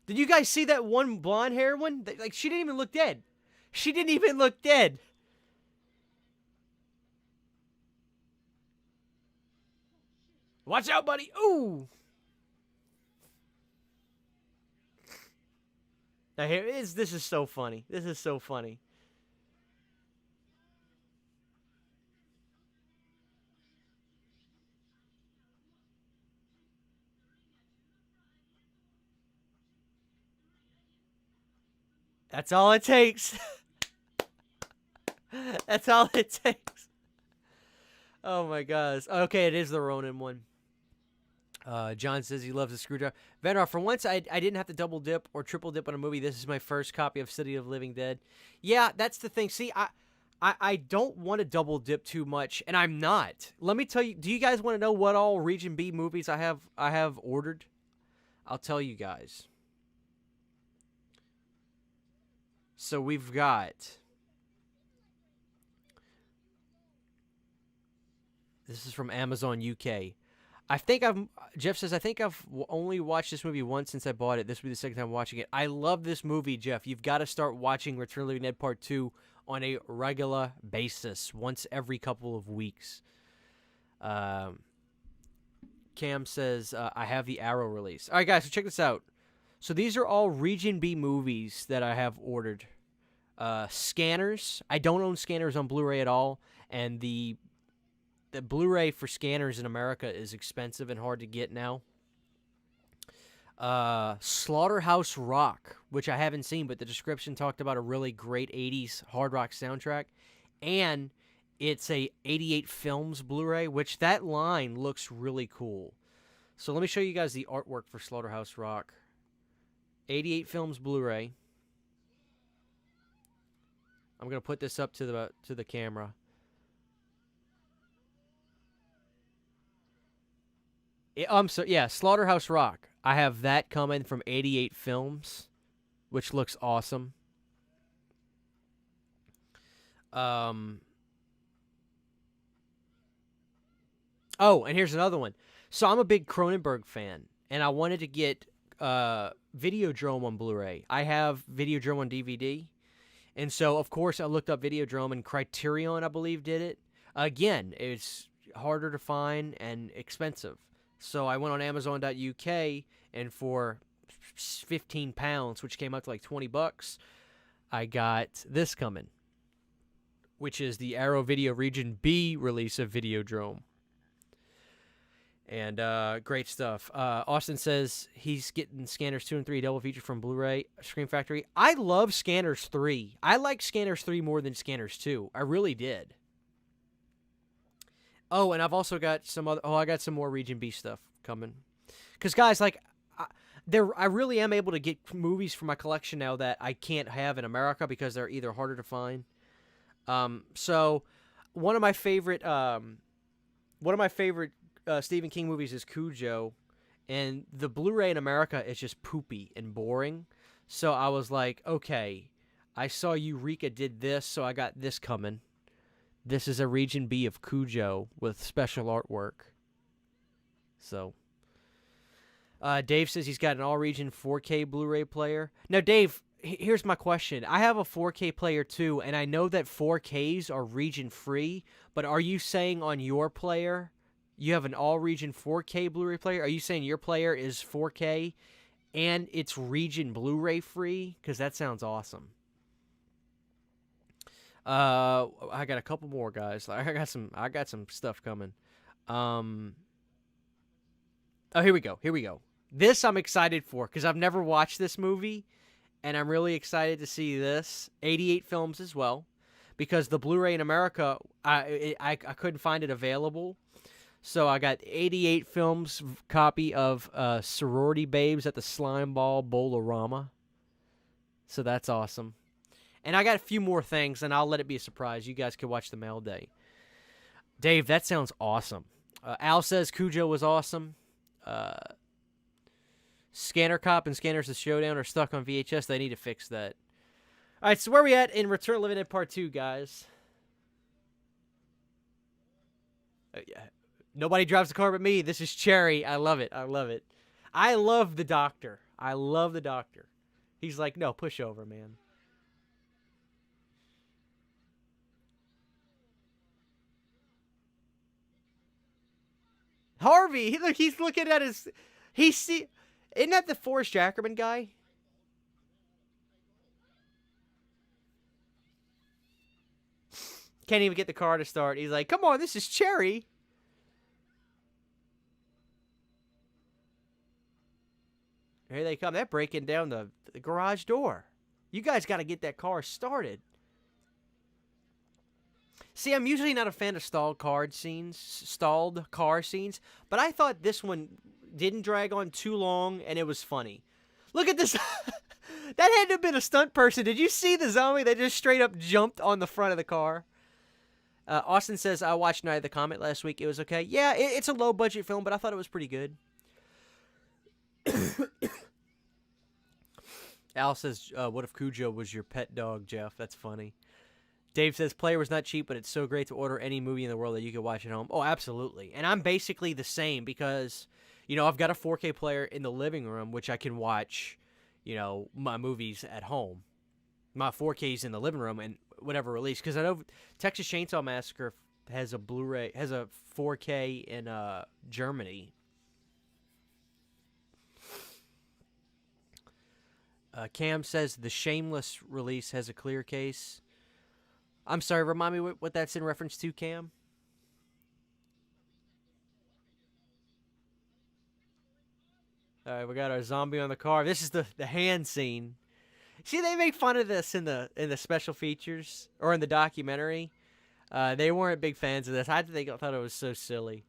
Did you guys see that one blonde hair one? Like, she didn't even look dead. She didn't even look dead. Watch out, buddy. Ooh. Now here is. This is so funny. This is so funny. That's all it takes. That's all it takes. Oh my gosh. Okay, it is the Ronin one. John says he loves the screwdriver. Vendor, for once I didn't have to double dip or triple dip on a movie. This is my first copy of City of Living Dead. Yeah, that's the thing. See, I don't want to double dip too much, and I'm not. Let me tell you. Do you guys want to know what all Region B movies I have ordered? I'll tell you guys. So we've got. This is from Amazon UK. Jeff says, I think I've only watched this movie once since I bought it. This will be the second time watching it. I love this movie, Jeff. You've got to start watching Return of the Living Dead Part 2 on a regular basis, once every couple of weeks. Cam says, I have the Arrow release. All right, guys, so check this out. So these are all Region B movies that I have ordered. Scanners. I don't own Scanners on Blu-ray at all, and the Blu-ray for Scanners in America is expensive and hard to get now. Slaughterhouse Rock, which I haven't seen, but the description talked about a really great 80s hard rock soundtrack. And it's a 88 Films Blu-ray, which that line looks really cool. So let me show you guys the artwork for Slaughterhouse Rock. 88 Films Blu-ray. I'm going to put this up to the camera. Slaughterhouse Rock. I have that coming from 88 Films, which looks awesome. Oh, and here's another one. So I'm a big Cronenberg fan, and I wanted to get Videodrome on Blu-ray. I have Videodrome on DVD, and so, of course, I looked up Videodrome, and Criterion, I believe, did it. Again, it's harder to find and expensive. So I went on Amazon.uk, and for £15, which came out to like $20, I got this coming, which is the Arrow Video Region B release of Videodrome. And great stuff. Austin says he's getting Scanners 2 and 3 double feature from Blu-ray Scream Factory. I love Scanners 3. I like Scanners 3 more than Scanners 2. I really did. Oh, and I've also got some other. Oh, I got some more Region B stuff coming. Because guys, like, I really am able to get movies from my collection now that I can't have in America because they're either harder to find. So one of my favorite Stephen King movies is Cujo, and the Blu-ray in America is just poopy and boring. So I was like, okay, I saw Eureka did this, so I got this coming. This is a Region B of Cujo with special artwork. So, Dave says he's got an all-region 4K Blu-ray player. Now, Dave, here's my question. I have a 4K player too, and I know that 4Ks are region-free, but are you saying on your player you have an all-region 4K Blu-ray player? Are you saying your player is 4K and it's region Blu-ray free? Because that sounds awesome. I got a couple more, guys. I got some stuff coming. Oh, here we go. This I'm excited for because I've never watched this movie, and I'm really excited to see this. 88 films as well, because the Blu-ray in America, I couldn't find it available, so I got 88 films copy of Sorority Babes at the Slime Ball Bowl-orama. So that's awesome. And I got a few more things, and I'll let it be a surprise. You guys can watch the mail day. Dave, that sounds awesome. Al says Cujo was awesome. Scanner Cop and Scanners the Showdown are stuck on VHS. They need to fix that. All right, so where are we at in Return of the Living Dead Part 2, guys? Yeah. Nobody drives the car but me. This is Cherry. I love it. I love it. I love the doctor. I love the doctor. He's like, no, push over, man. Harvey, look, he's looking at his. Isn't that the Forrest Ackerman guy? Can't even get the car to start. He's like, come on, this is Cherry. Here they come. They're breaking down the garage door. You guys got to get that car started. See, I'm usually not a fan of stalled car scenes, but I thought this one didn't drag on too long, and it was funny. Look at this. That had to have been a stunt person. Did you see the zombie that just straight up jumped on the front of the car? Austin says, I watched Night of the Comet last week. It was okay. Yeah, it's a low-budget film, but I thought it was pretty good. Al says, what if Cujo was your pet dog, Jeff? That's funny. Dave says, player was not cheap, but it's so great to order any movie in the world that you can watch at home. Oh, absolutely. And I'm basically the same because, I've got a 4K player in the living room, which I can watch, my movies at home. My 4K's in the living room and whatever release. Because I know Texas Chainsaw Massacre has a Blu-ray, has a 4K in Germany. Cam says the Shameless release has a clear case. I'm sorry, remind me what that's in reference to, Cam? All right, we got our zombie on the car. This is the hand scene. See, they make fun of this in the special features or in the documentary. They weren't big fans of this. I thought it was so silly.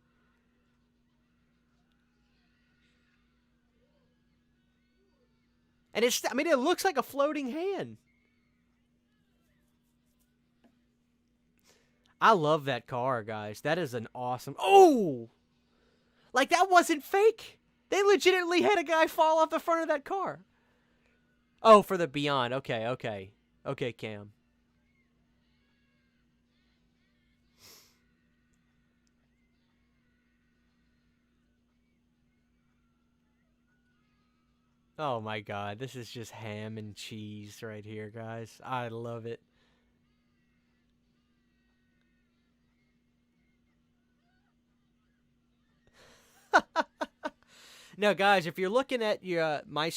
And it looks like a floating hand. I love that car, guys. That is an awesome... Oh! Like, that wasn't fake. They legitimately had a guy fall off the front of that car. Oh, for the Beyond. Okay. Okay, Cam. Oh, my God. This is just ham and cheese right here, guys. I love it. Now, guys, if you're looking at your my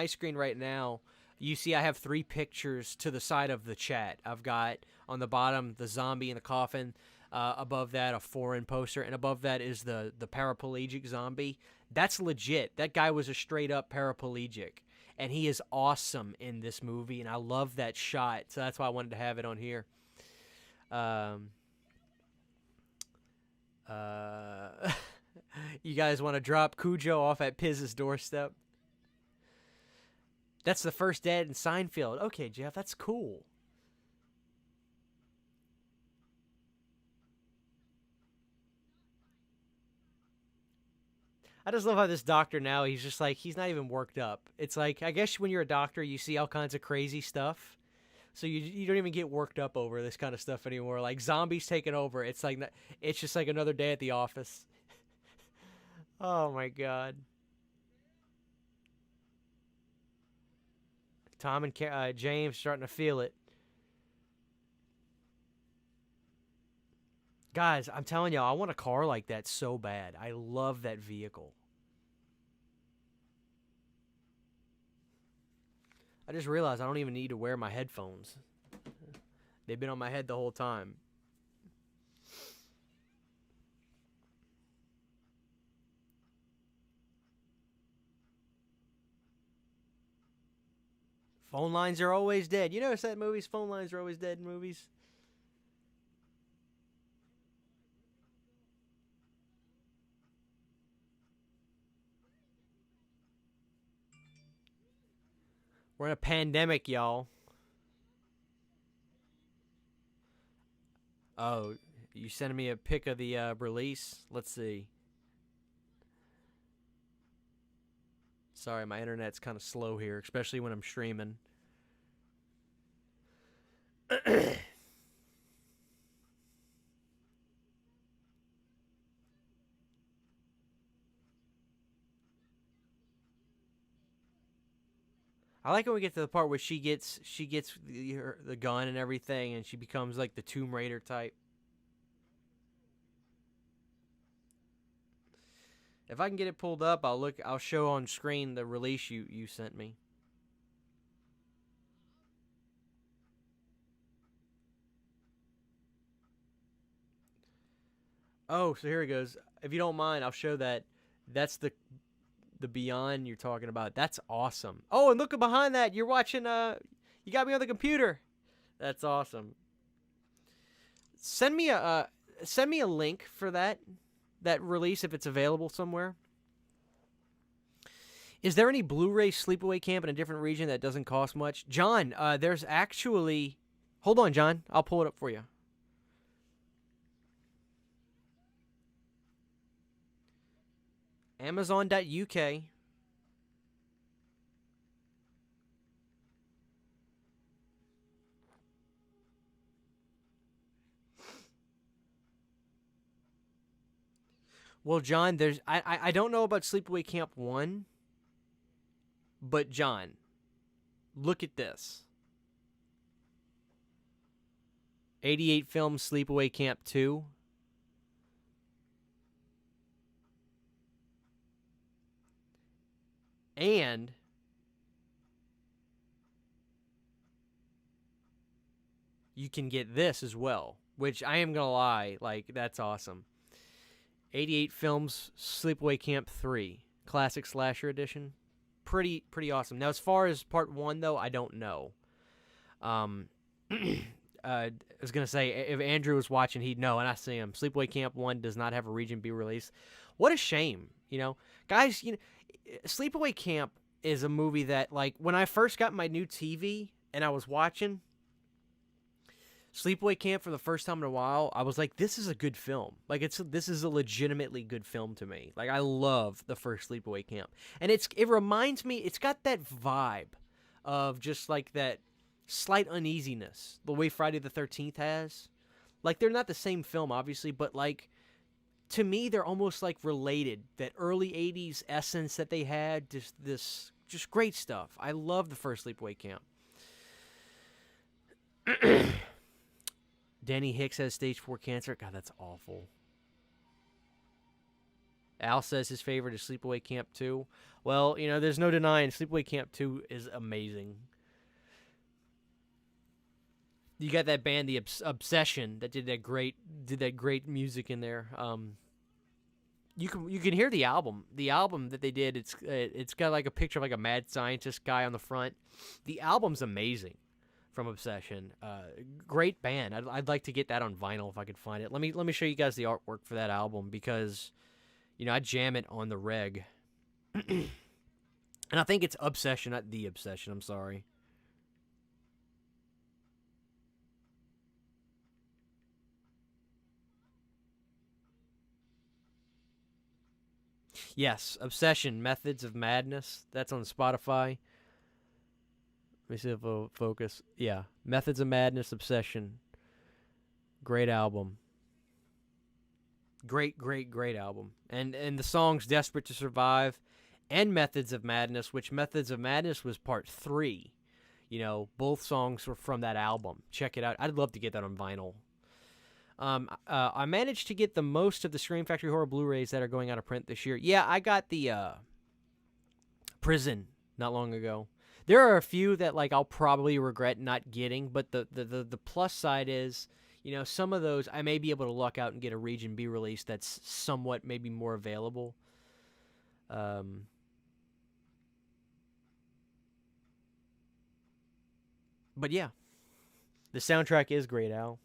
screen right now, you see I have 3 pictures to the side of the chat. I've got on the bottom the zombie in the coffin, above that a foreign poster, and above that is the paraplegic zombie. That's legit. That guy was a straight up paraplegic, and he is awesome in this movie, and I love that shot. So that's why I wanted to have it on here. You guys want to drop Cujo off at Piz's doorstep? That's the first dad in Seinfeld. Okay, Jeff, that's cool. I just love how this doctor now, he's just like, he's not even worked up. It's like, I guess when you're a doctor, you see all kinds of crazy stuff. So you don't even get worked up over this kind of stuff anymore. Like zombies taking over. It's like, it's just like another day at the office. Oh my God. Tom and James starting to feel it. Guys, I'm telling y'all, I want a car like that so bad. I love that vehicle. I just realized I don't even need to wear my headphones. They've been on my head the whole time. Phone lines are always dead. You notice that movies? Phone lines are always dead in movies. We're in a pandemic, y'all. Oh, you sending me a pic of the release? Let's see. Sorry, my internet's kind of slow here, especially when I'm streaming. I like when we get to the part where she gets the gun and everything, and she becomes like the Tomb Raider type. If I can get it pulled up, I'll show on screen the release you sent me. Oh, so here it goes. If you don't mind, I'll show that. That's the Beyond you're talking about. That's awesome. Oh, and look behind that. You're watching. You got me on the computer. That's awesome. Send me a link for that release if it's available somewhere. Is there any Blu-ray sleepaway camp in a different region that doesn't cost much? John, there's actually. Hold on, John. I'll pull it up for you. Amazon.uk. Well, John, there's I don't know about Sleepaway Camp 1, but John, look at this. 88 film Sleepaway Camp 2. And you can get this as well, which I am going to lie, like that's awesome. 88 films Sleepaway Camp 3, classic slasher edition. Pretty awesome. Now as far as part 1 though, I don't know. I was gonna say if Andrew was watching, he'd know, and I see him. Sleepaway Camp 1 does not have a region B release. What a shame, guys. Sleepaway Camp is a movie that, like, when I first got my new TV and I was watching Sleepaway Camp for the first time in a while, I was like, this is a good film. Like, this is a legitimately good film to me. Like, I love the first Sleepaway Camp, and it reminds me. It's got that vibe of just like that slight uneasiness, the way Friday the 13th has. Like, they're not the same film, obviously, but like, to me, they're almost like related. That early 80s essence that they had, just great stuff. I love the first Sleepaway Camp. Danny Hicks has stage 4 cancer. God, that's awful. Al says his favorite is Sleepaway Camp 2. Well, there's no denying Sleepaway Camp 2 is amazing. You got that band, the Obsession, that did that great music in there. You can hear the album. The album that they did, it's got like a picture of like a mad scientist guy on the front. The album's amazing, from Obsession. Great band. I'd like to get that on vinyl if I could find it. Let me show you guys the artwork for that album, because I jam it on the reg. And I think it's Obsession, not The Obsession. I'm sorry. Yes, Obsession, Methods of Madness. That's on Spotify. Let me see if it'll focus. Yeah, Methods of Madness, Obsession. Great album. Great album. And the songs Desperate to Survive and Methods of Madness, which Methods of Madness was part 3. You know, both songs were from that album. Check it out. I'd love to get that on vinyl. I managed to get the most of the Scream Factory Horror Blu-rays that are going out of print this year. Yeah, I got the Prison not long ago. There are a few that like I'll probably regret not getting, but the plus side is, you know, some of those I may be able to luck out and get a Region B release that's somewhat maybe more available. But yeah, the soundtrack is great, Al.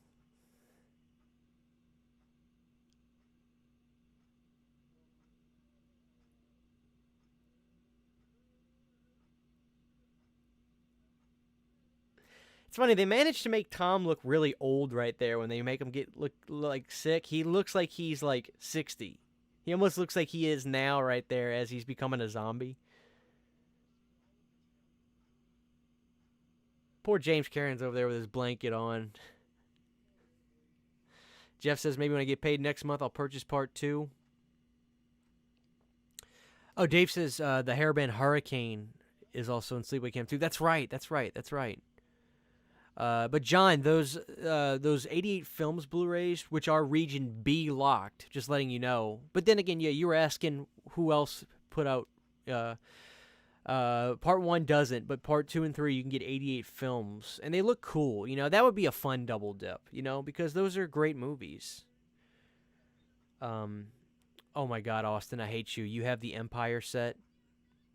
It's funny, they managed to make Tom look really old right there when they make him look like sick. He looks like he's like 60. He almost looks like he is now right there as he's becoming a zombie. Poor James Cameron's over there with his blanket on. Jeff says maybe when I get paid next month I'll purchase part 2. Oh, Dave says the hairband Hurricane is also in Sleepaway Camp 2. That's right. But John, those 88 Films Blu-rays, which are Region B locked, just letting you know. But then again, yeah, you were asking who else put out. Part 1 doesn't, but part 2 and 3 you can get 88 films, and they look cool. You know, that would be a fun double dip. You know, because those are great movies. Oh my God, Austin, I hate you. You have the Empire set.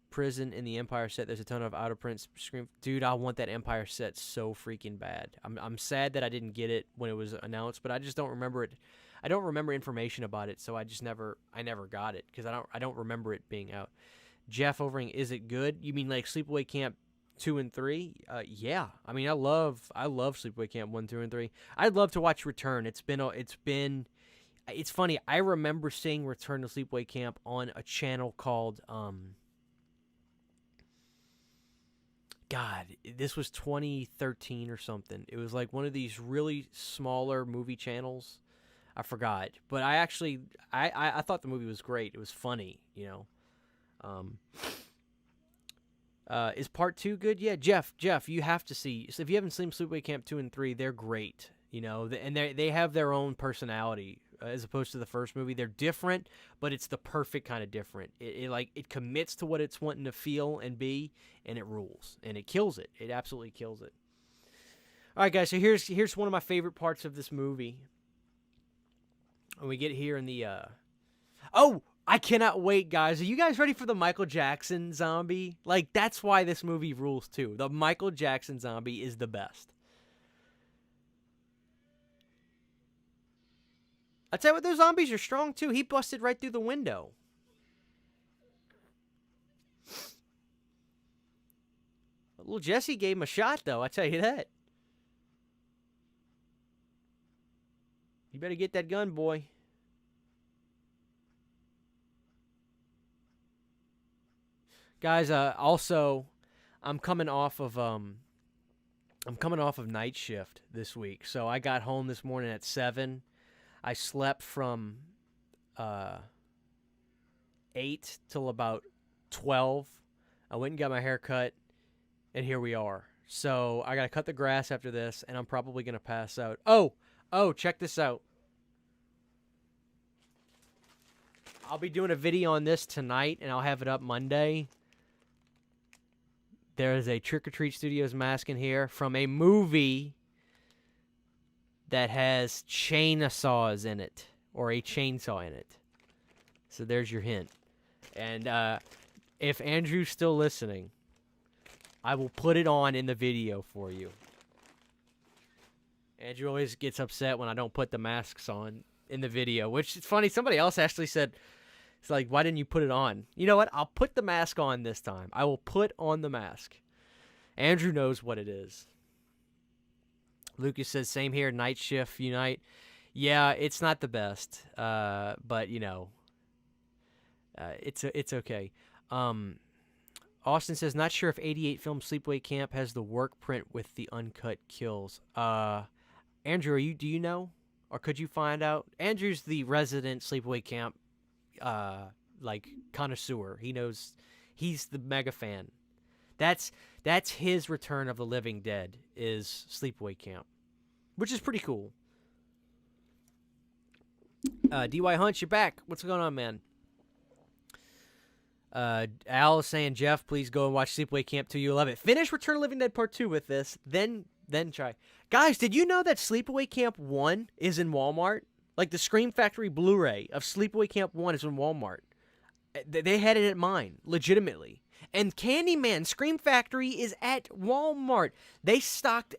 Prison in the Empire set. There's a ton of out of print Scream. Dude, I want that Empire set so freaking bad. I'm sad that I didn't get it when it was announced, but I just don't remember it. I don't remember information about it, so I never got it because I don't remember it being out. Jeff Overing, is it good? You mean like Sleepaway Camp 2 and 3? Yeah. I mean, I love Sleepaway Camp 1, 2, and 3. I'd love to watch Return. It's funny. I remember seeing Return to Sleepaway Camp on a channel called God, this was 2013 or something. It was like one of these really smaller movie channels. I forgot, but I thought the movie was great. It was funny, you know. Is part 2 good? Yeah, Jeff, you have to see. So if you haven't seen Sleepaway Camp 2 and 3, they're great. You know, and they have their own personality as opposed to the first movie. They're different, but it's the perfect kind of different. It commits to what it's wanting to feel and be, and it rules, and it kills it. It absolutely kills it. All right, guys. So here's one of my favorite parts of this movie. When we get here in the oh, I cannot wait, guys. Are you guys ready for the Michael Jackson zombie? Like, that's why this movie rules too. The Michael Jackson zombie is the best. I tell you what, those zombies are strong too. He busted right through the window. Little Jesse gave him a shot, though. I tell you that. You better get that gun, boy. Guys, also, I'm coming off of night shift this week. So I got home this morning at 7. I slept from 8 till about 12. I went and got my hair cut, and here we are. So I got to cut the grass after this, and I'm probably going to pass out. Oh, check this out. I'll be doing a video on this tonight, and I'll have it up Monday. There is a Trick or Treat Studios mask in here from a movie that has chainsaws in it, or a chainsaw in it. So there's your hint. And if Andrew's still listening, I will put it on in the video for you. Andrew always gets upset when I don't put the masks on in the video, which is funny. Somebody else actually said, it's like, why didn't you put it on? You know what? I'll put the mask on this time. I will put on the mask. Andrew knows what it is. Lucas says, same here, night shift, unite. Yeah, it's not the best, but, you know, It's okay. Um, Austin says, not sure if 88 film Sleepaway Camp has the work print with the uncut kills. Andrew, do you know? Or could you find out? Andrew's the resident Sleepaway Camp like connoisseur. He knows, he's the mega fan. That's his Return of the Living Dead is Sleepaway Camp, which is pretty cool. DY Hunt, you're back. What's going on, man? Al is saying, Jeff, please go and watch Sleepaway Camp 2. You'll love it. Finish Return of the Living Dead Part 2 with this, then try. Guys, did you know that Sleepaway Camp 1 is in Walmart? Like, the Scream Factory Blu-ray of Sleepaway Camp 1 is in Walmart. They had it at mine, legitimately. And Candyman Scream Factory is at Walmart. They stocked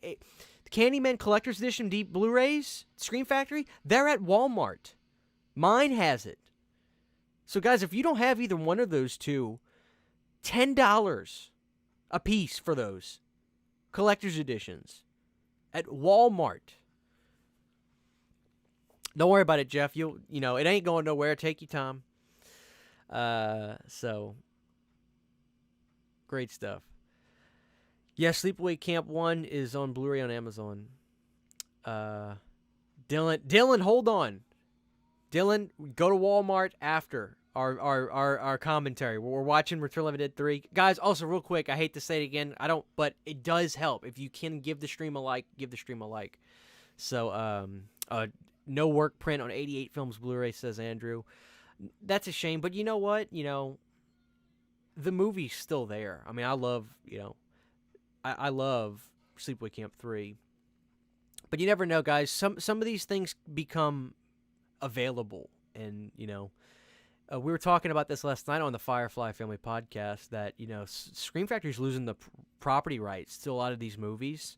Candyman Collector's Edition Deep Blu-rays, Scream Factory, they're at Walmart. Mine has it. So, guys, if you don't have either one of those two, $10 a piece for those collector's editions at Walmart. Don't worry about it, Jeff. You know, it ain't going nowhere. Take your time. So, great stuff. Yeah, Sleepaway Camp 1 is on Blu-ray on Amazon. Dylan, hold on. Dylan, go to Walmart after our commentary. We're watching Return of the Living Dead 3. Guys, also real quick, I hate to say it again. But it does help. If you can give the stream a like, give the stream a like. So, no work print on 88 Films Blu-ray, says Andrew. That's a shame, but you know what? You know, the movie's still there. I mean, I love Sleepaway Camp 3. But you never know, guys. Some of these things become available, and we were talking about this last night on the Firefly Family Podcast, that Scream Factory's losing the property rights to a lot of these movies.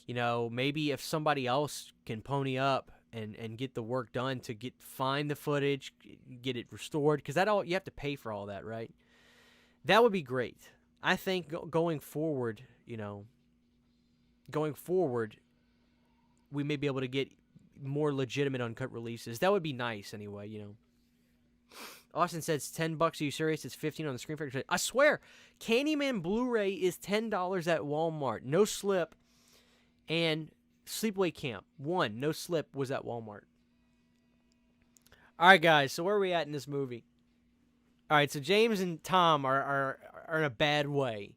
Maybe if somebody else can pony up and get the work done to find the footage, get it restored, because you have to pay for all that, right? That would be great. I think going forward, we may be able to get more legitimate uncut releases. That would be nice anyway, Austin says, $10. Are you serious? It's $15 on the Screen Factory. I swear, Candyman Blu-ray is $10 at Walmart. No slip. And Sleepaway Camp 1, no slip, was at Walmart. All right, guys, so where are we at in this movie? All right, so James and Tom are in a bad way.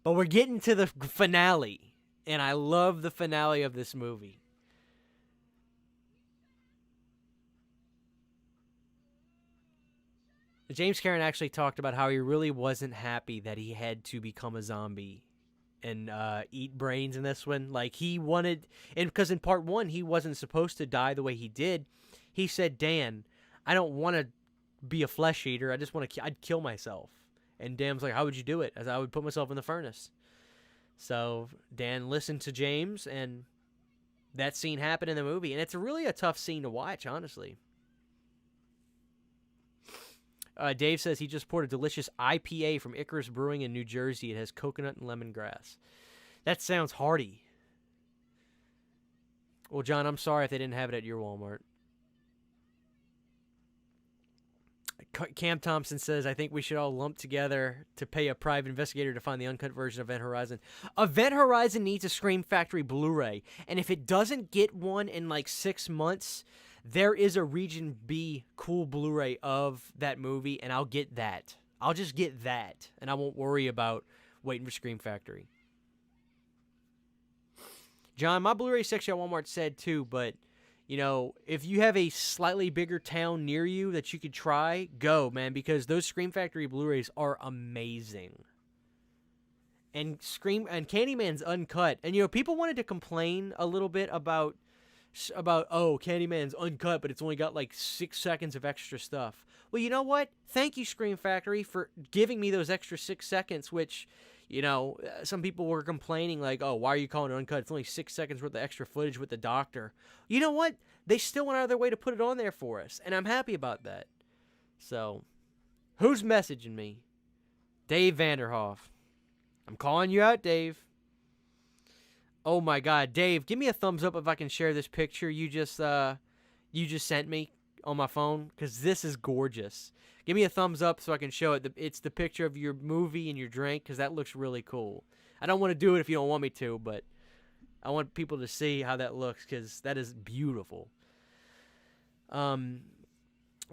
But we're getting to the finale, and I love the finale of this movie. James Cameron actually talked about how he really wasn't happy that he had to become a zombie and eat brains in this one. Like, he wanted, and because in part 1 he wasn't supposed to die the way he did. He said, Dan, I don't want to be a flesh eater. I just want to, I'd kill myself. And Dan's like, how would you do it? As I would put myself in the furnace. So Dan listened to James, and that scene happened in the movie. And it's really a tough scene to watch, honestly. Dave says he just poured a delicious IPA from Icarus Brewing in New Jersey. It has coconut and lemongrass. That sounds hearty. Well, John, I'm sorry if they didn't have it at your Walmart. Cam Thompson says, I think we should all lump together to pay a private investigator to find the uncut version of Event Horizon. Event Horizon needs a Scream Factory Blu-ray. And if it doesn't get one in like 6 months, there is a Region B cool Blu-ray of that movie, and I'll get that. I'll just get that, and I won't worry about waiting for Scream Factory. John, my Blu-ray section at Walmart said too, but, if you have a slightly bigger town near you that you could try, go, man, because those Scream Factory Blu-rays are amazing. And Candyman's uncut. And, people wanted to complain a little bit about Candyman's uncut, but it's only got like 6 seconds of extra stuff. Well, you know what? Thank you, Scream Factory, for giving me those extra 6 seconds, which, some people were complaining like, oh, why are you calling it uncut? It's only 6 seconds worth of extra footage with the doctor. You know what? They still went out of their way to put it on there for us, and I'm happy about that. So, who's messaging me? Dave Vanderhoff. I'm calling you out, Dave. Oh my God, Dave, give me a thumbs up if I can share this picture you just sent me on my phone because this is gorgeous. Give me a thumbs up so I can show it. It's the picture of your movie and your drink because that looks really cool. I don't want to do it if you don't want me to, but I want people to see how that looks because that is beautiful.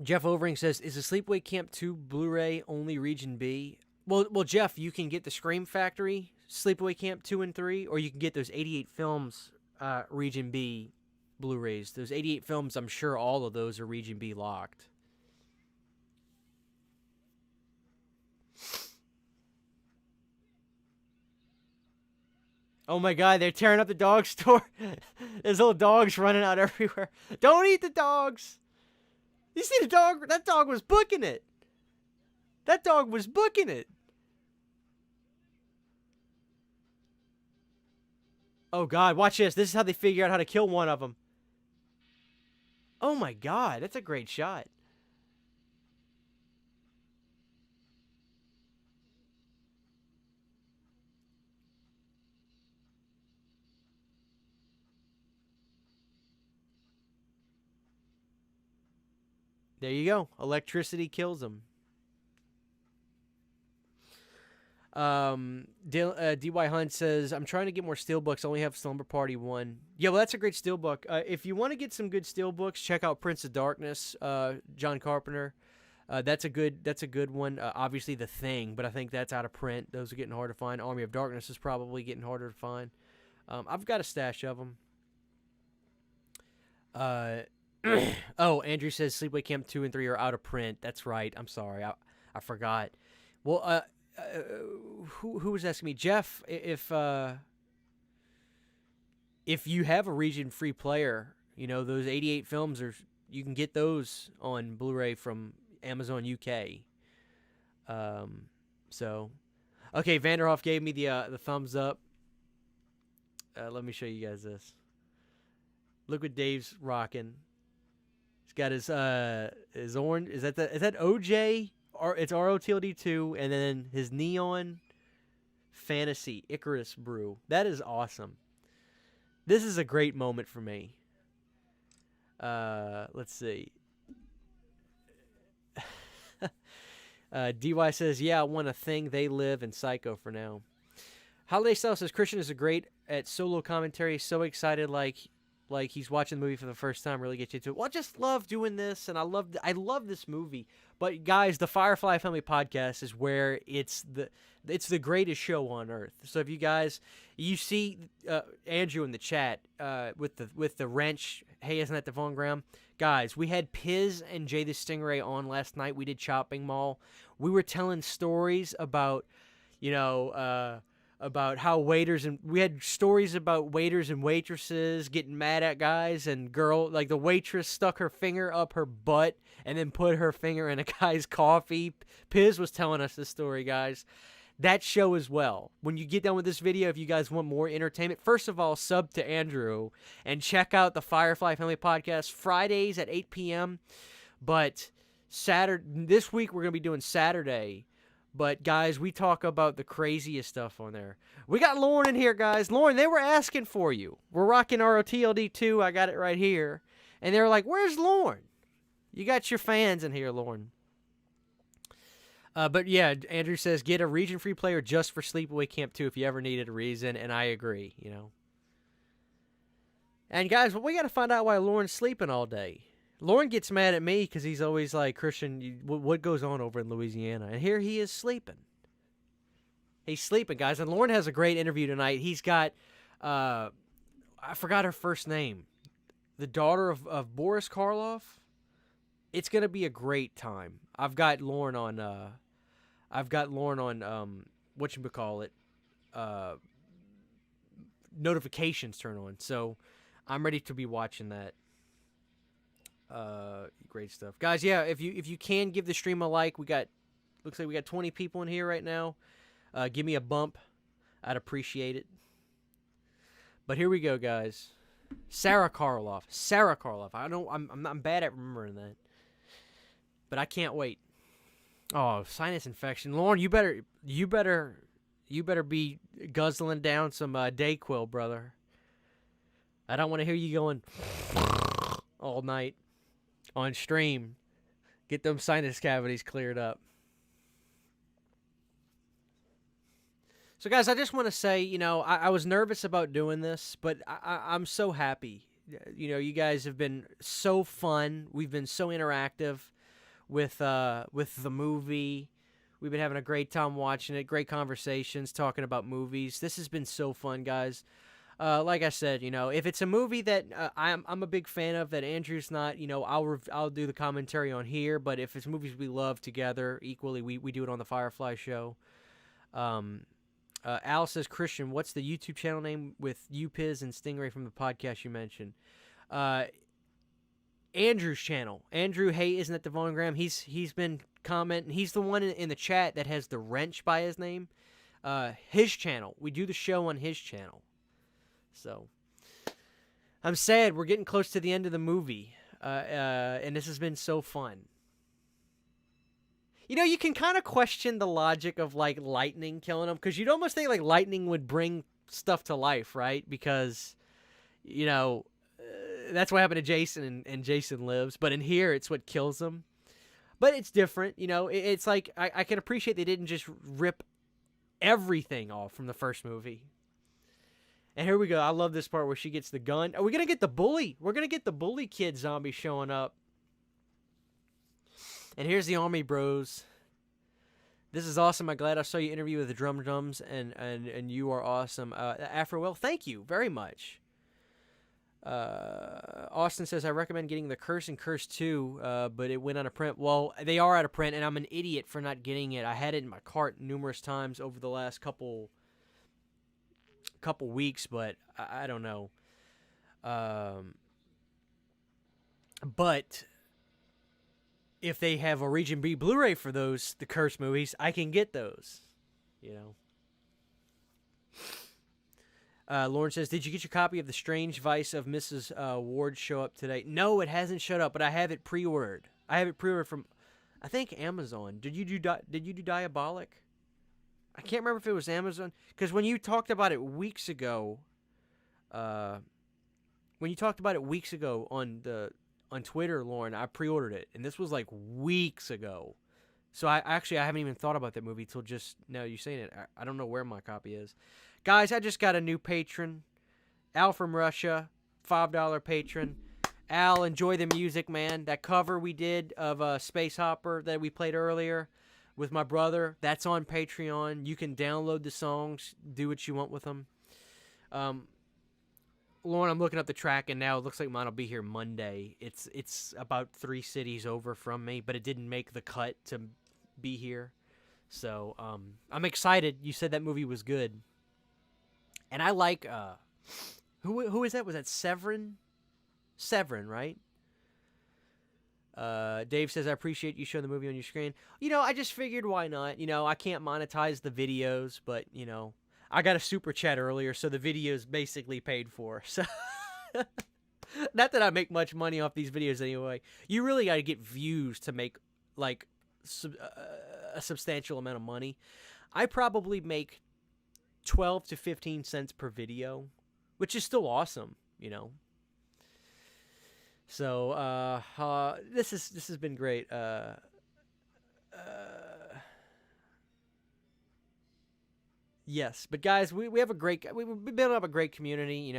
Jeff Overing says, is the Sleepaway Camp 2 Blu-ray only Region B? Well, Jeff, you can get the Scream Factory, Sleepaway Camp 2 and 3, or you can get those 88 Films Region B Blu-rays. Those 88 films, I'm sure all of those are Region B locked. Oh my God, they're tearing up the dog store. There's little dogs running out everywhere. Don't eat the dogs. You see the dog? That dog was booking it. That dog was booking it. Oh God, watch this. This is how they figure out how to kill one of them. Oh my God, that's a great shot. There you go. Electricity kills them. D.Y. Hunt says, I'm trying to get more steelbooks. I only have Slumber Party 1. Yeah, well, that's a great steelbook. If you want to get some good steelbooks, check out Prince of Darkness, John Carpenter. That's a good one. Obviously, The Thing, but I think that's out of print. Those are getting hard to find. Army of Darkness is probably getting harder to find. I've got a stash of them. Oh, Andrew says Sleepaway Camp 2 and 3 are out of print. That's right. I'm sorry. I forgot. Well, who was asking me? Jeff, if you have a region free player, you know, those 88 films you can get those on Blu-ray from Amazon UK. So okay, Vanderhoff gave me the thumbs up. Let me show you guys this. Look what Dave's rocking. He's got his orange. Is that OJ? It's ROTLD 2, and then his Neon Fantasy Icarus brew. That is awesome. This is a great moment for me. Let's see. DY says, yeah, I want a Thing, They Live, and Psycho for now. Holiday Style says, Christian is great at solo commentary. So excited like he's watching the movie for the first time. Really get you into it. Well, I just love doing this, and I love this movie. But guys, the Firefly Family Podcast is where it's the greatest show on earth. So if you see Andrew in the chat with the wrench. Hey, isn't that the Von Graham? Guys, we had Piz and Jay the Stingray on last night. We did Chopping Mall. We were telling stories about, about how we had stories about waiters and waitresses getting mad at guys, and the waitress stuck her finger up her butt and then put her finger in a guy's coffee. Piz was telling us this story, guys. That show as well. When you get done with this video, if you guys want more entertainment, first of all, sub to Andrew and check out the Firefly Family Podcast Fridays at 8 p.m. But this week we're going to be doing Saturday. But, guys, we talk about the craziest stuff on there. We got Lauren in here, guys. Lauren, they were asking for you. We're rocking ROTLD 2. I got it right here. And they were like, where's Lauren? You got your fans in here, Lauren. But, yeah, Andrew says, get a region-free player just for Sleepaway Camp 2 if you ever needed a reason. And I agree, And, guys, we got to find out why Lauren's sleeping all day. Lauren gets mad at me because he's always like, Christian, what goes on over in Louisiana? And here he is sleeping. He's sleeping, guys. And Lauren has a great interview tonight. He's got, I forgot her first name, the daughter of Boris Karloff. It's going to be a great time. I've got Lauren on, whatchamacallit, notifications turn on. So I'm ready to be watching that. Great stuff, guys. Yeah, if you can give the stream a like, looks like we got 20 people in here right now. Give me a bump, I'd appreciate it. But here we go, guys. Sarah Karloff. I'm bad at remembering that, but I can't wait. Oh, sinus infection, Lauren. You better be guzzling down some Dayquil, brother. I don't want to hear you going all night. on stream. Get them sinus cavities cleared up. So, guys, I just want to say, I was nervous about doing this, but I'm so happy. You guys have been so fun. We've been so interactive with the movie. We've been having a great time watching it. Great conversations, talking about movies. This has been so fun, guys. Like I said, if it's a movie that I'm a big fan of that Andrew's not, I'll do the commentary on here. But if it's movies we love together equally, we do it on the Firefly Show. Al says, Christian, what's the YouTube channel name with UPiz and Stingray from the podcast you mentioned? Andrew's channel. Andrew, hey, isn't that Devon Graham? He's been commenting. He's the one in the chat that has the wrench by his name. His channel. We do the show on his channel. So, I'm sad we're getting close to the end of the movie. And this has been so fun. You can kind of question the logic of, like, lightning killing them, because you'd almost think, like, lightning would bring stuff to life, right? Because, that's what happened to Jason, and Jason lives. But in here, it's what kills him. But it's different, It's like, I can appreciate they didn't just rip everything off from the first movie. And here we go. I love this part where she gets the gun. Are we going to get the bully? We're going to get the bully kid zombie showing up. And here's the Army Bros. This is awesome. I'm glad I saw you interview with the Drum Drums, and you are awesome. Afro Will, thank you very much. Austin says, I recommend getting the Curse and Curse 2, but it went out of print. Well, they are out of print, and I'm an idiot for not getting it. I had it in my cart numerous times over the last couple weeks, but I don't know. But if they have a Region B Blu-ray for the Curse movies, I can get those, Lauren says, did you get your copy of The Strange Vice of Mrs. Ward show up today? No, it hasn't showed up, but I have it pre-ordered. I have it pre-ordered from, I think, Amazon. Did you do Diabolic? I can't remember if it was Amazon, because when you talked about it weeks ago, on Twitter, Lauren, I pre-ordered it, and this was like weeks ago. So I haven't even thought about that movie till just now you saying it. I don't know where my copy is. Guys, I just got a new patron, Al from Russia, $5 patron. Al, enjoy the music, man. That cover we did of Space Hopper that we played earlier with my brother, that's on Patreon. You can download the songs, do what you want with them. Lauren, I'm looking up the track, and now it looks like mine will be here Monday. It's about 3 cities over from me, but it didn't make the cut to be here. So I'm excited. You said that movie was good. And I like, who is that? Was that Severin? Severin, right? Dave says, I appreciate you showing the movie on your screen. I just figured why not? I can't monetize the videos, but, I got a super chat earlier, so the video's basically paid for. So, not that I make much money off these videos anyway. You really got to get views to make, like, a substantial amount of money. I probably make 12 to 15 cents per video, which is still awesome, So, this has been great. Yes, but guys, we have we've built up a great community.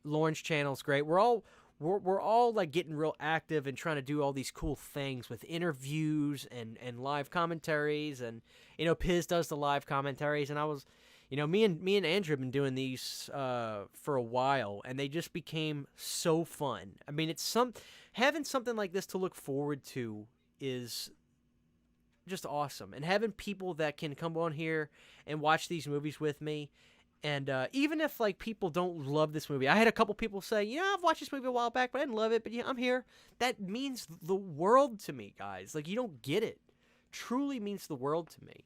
Lauren's channel's great. We're all like getting real active and trying to do all these cool things with interviews and live commentaries, and Piz does the live commentaries, and I was, me and Andrew have been doing these for a while, and they just became so fun. I mean, having something like this to look forward to is just awesome, and having people that can come on here and watch these movies with me. And even if, like, people don't love this movie, I had a couple people say, I've watched this movie a while back, but I didn't love it, but I'm here. That means the world to me, guys. Like, you don't get it. Truly means the world to me.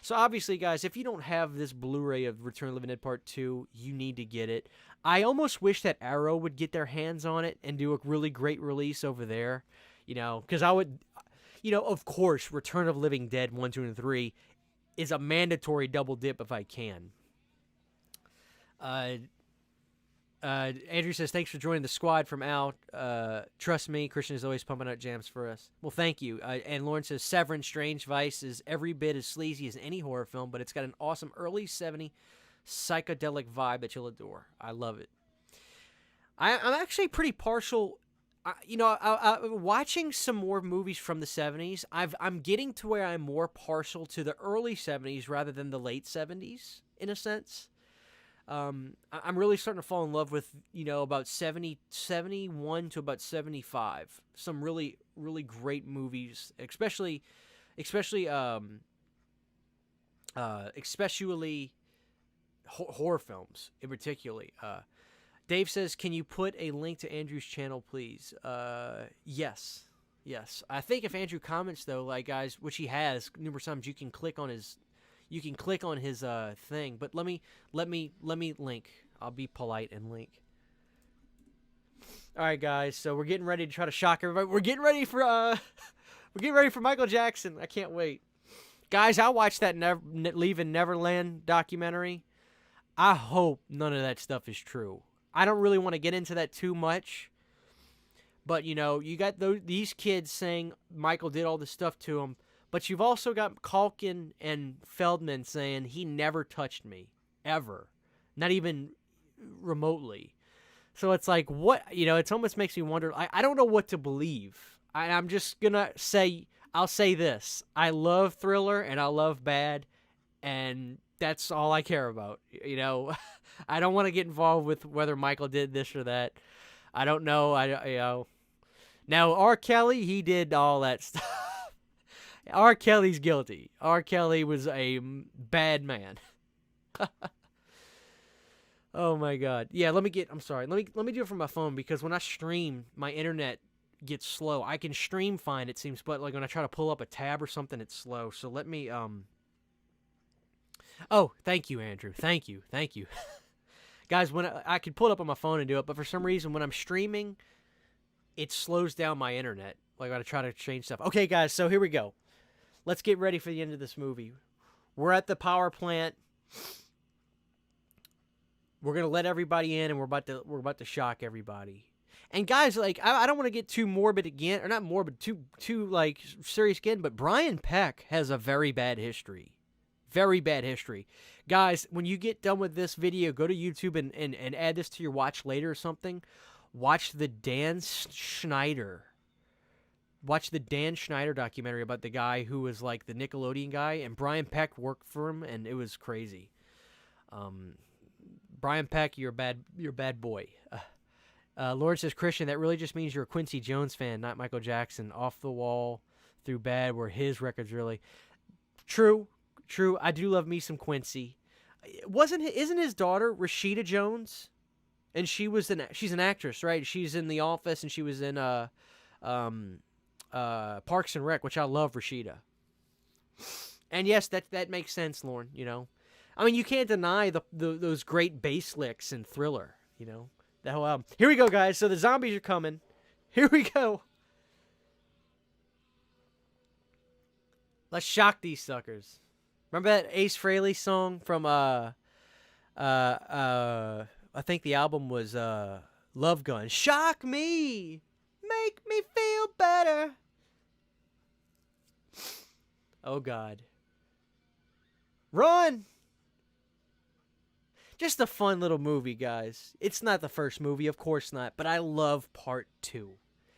So obviously, guys, if you don't have this Blu-ray of Return of the Living Dead Part 2, you need to get it. I almost wish that Arrow would get their hands on it and do a really great release over there, because I would, of course, Return of the Living Dead 1, 2, and 3 is a mandatory double dip if I can. Andrew says, thanks for joining the squad from Al. Trust me, Christian is always pumping out jams for us. Well, thank you. And Lauren says, Severance Strange Vice is every bit as sleazy as any horror film, but it's got an awesome early 70s psychedelic vibe that you'll adore. I love it. I'm actually pretty partial. Watching some more movies from the 70s, I'm getting to where I'm more partial to the early 70s rather than the late 70s, in a sense. I'm really starting to fall in love with, about 71 to about 75. Some really, really great movies, especially horror films in particular. Dave says, can you put a link to Andrew's channel, please? Yes. I think if Andrew comments, though, like, guys, which he has numerous times, you can click on his thing. But let me link. I'll be polite and link. All right, guys. So we're getting ready to try to shock everybody. We're getting ready for Michael Jackson. I can't wait. Guys, I watched that Leaving Neverland documentary. I hope none of that stuff is true. I don't really want to get into that too much. But, you got these kids saying Michael did all this stuff to him. But you've also got Culkin and Feldman saying he never touched me. Ever. Not even remotely. So it's like, what? It almost makes me wonder. I don't know what to believe. I'm just going to say, I'll say this. I love Thriller and I love Bad. And that's all I care about. I don't want to get involved with whether Michael did this or that. I don't know. Now, R. Kelly, he did all that stuff. R. Kelly's guilty. R. Kelly was a bad man. Oh my God. Yeah, I'm sorry. Let me do it from my phone, because when I stream, my internet gets slow. I can stream fine, it seems, but like when I try to pull up a tab or something, it's slow. So let me Oh, thank you, Andrew. Thank you. Guys, when I could pull it up on my phone and do it, but for some reason when I'm streaming, it slows down my internet. Like when I try to change stuff. Okay, guys, so here we go. Let's get ready for the end of this movie. We're at the power plant. We're gonna let everybody in, and we're about to shock everybody. And guys, like, I don't want to get too morbid again, or not morbid, too like serious again. But Brian Peck has a very bad history. Very bad history. Guys, when you get done with this video, go to YouTube and add this to your watch later or something. Watch the Dan Schneider documentary about the guy who was like the Nickelodeon guy, and Brian Peck worked for him, and it was crazy. Brian Peck, you're a bad boy. Lord says, Christian, that really just means you're a Quincy Jones fan, not Michael Jackson. Off the Wall through Bad were his records, really. True. I do love me some Quincy. Isn't his daughter Rashida Jones? And she's an actress, right? She's in The Office, and she was in Parks and Rec, which I love, Rashida. And yes, that makes sense, Lauren. I mean, you can't deny those great bass licks in Thriller. The whole album. Here we go, guys. So the zombies are coming. Here we go. Let's shock these suckers. Remember that Ace Frehley song from I think the album was Love Gun. Shock me, make me feel better. Oh God. Run. Just a fun little movie, guys. It's not the first movie, of course not, but I love part 2.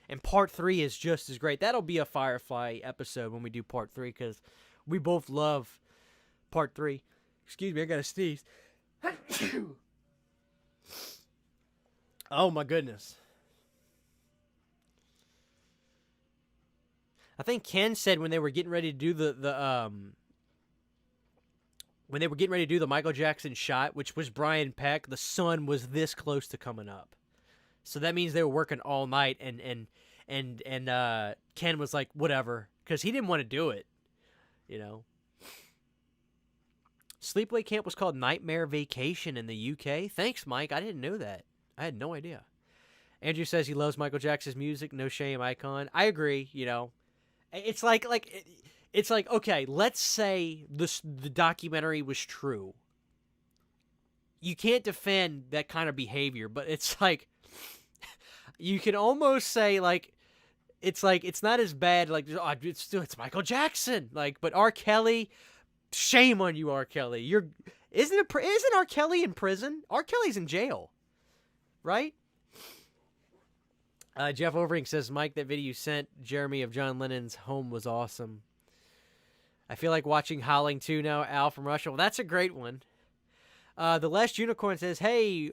And part 3 is just as great. That'll be a Firefly episode when we do part 3, because we both love part 3. Excuse me, I gotta sneeze. Oh my goodness. I think Ken said when they were getting ready to do when they were getting ready to do the Michael Jackson shot, which was Brian Peck, the sun was this close to coming up. So that means they were working all night, and Ken was like, whatever, because he didn't want to do it, Sleepaway Camp was called Nightmare Vacation in the UK. Thanks, Mike. I didn't know that. I had no idea. Andrew says he loves Michael Jackson's music. No shame, icon. I agree. It's like okay. Let's say the documentary was true. you can't defend that kind of behavior, but it's like you can almost say like it's not as bad. Like oh, it's Michael Jackson. Like, but R. Kelly, shame on you, R. Kelly. Isn't R. Kelly in prison? R. Kelly's in jail, right? Jeff Overink says, Mike, that video you sent Jeremy of John Lennon's home was awesome. I feel like watching Howling 2 now, Al from Russia. Well, that's a great one. The Last Unicorn says, hey,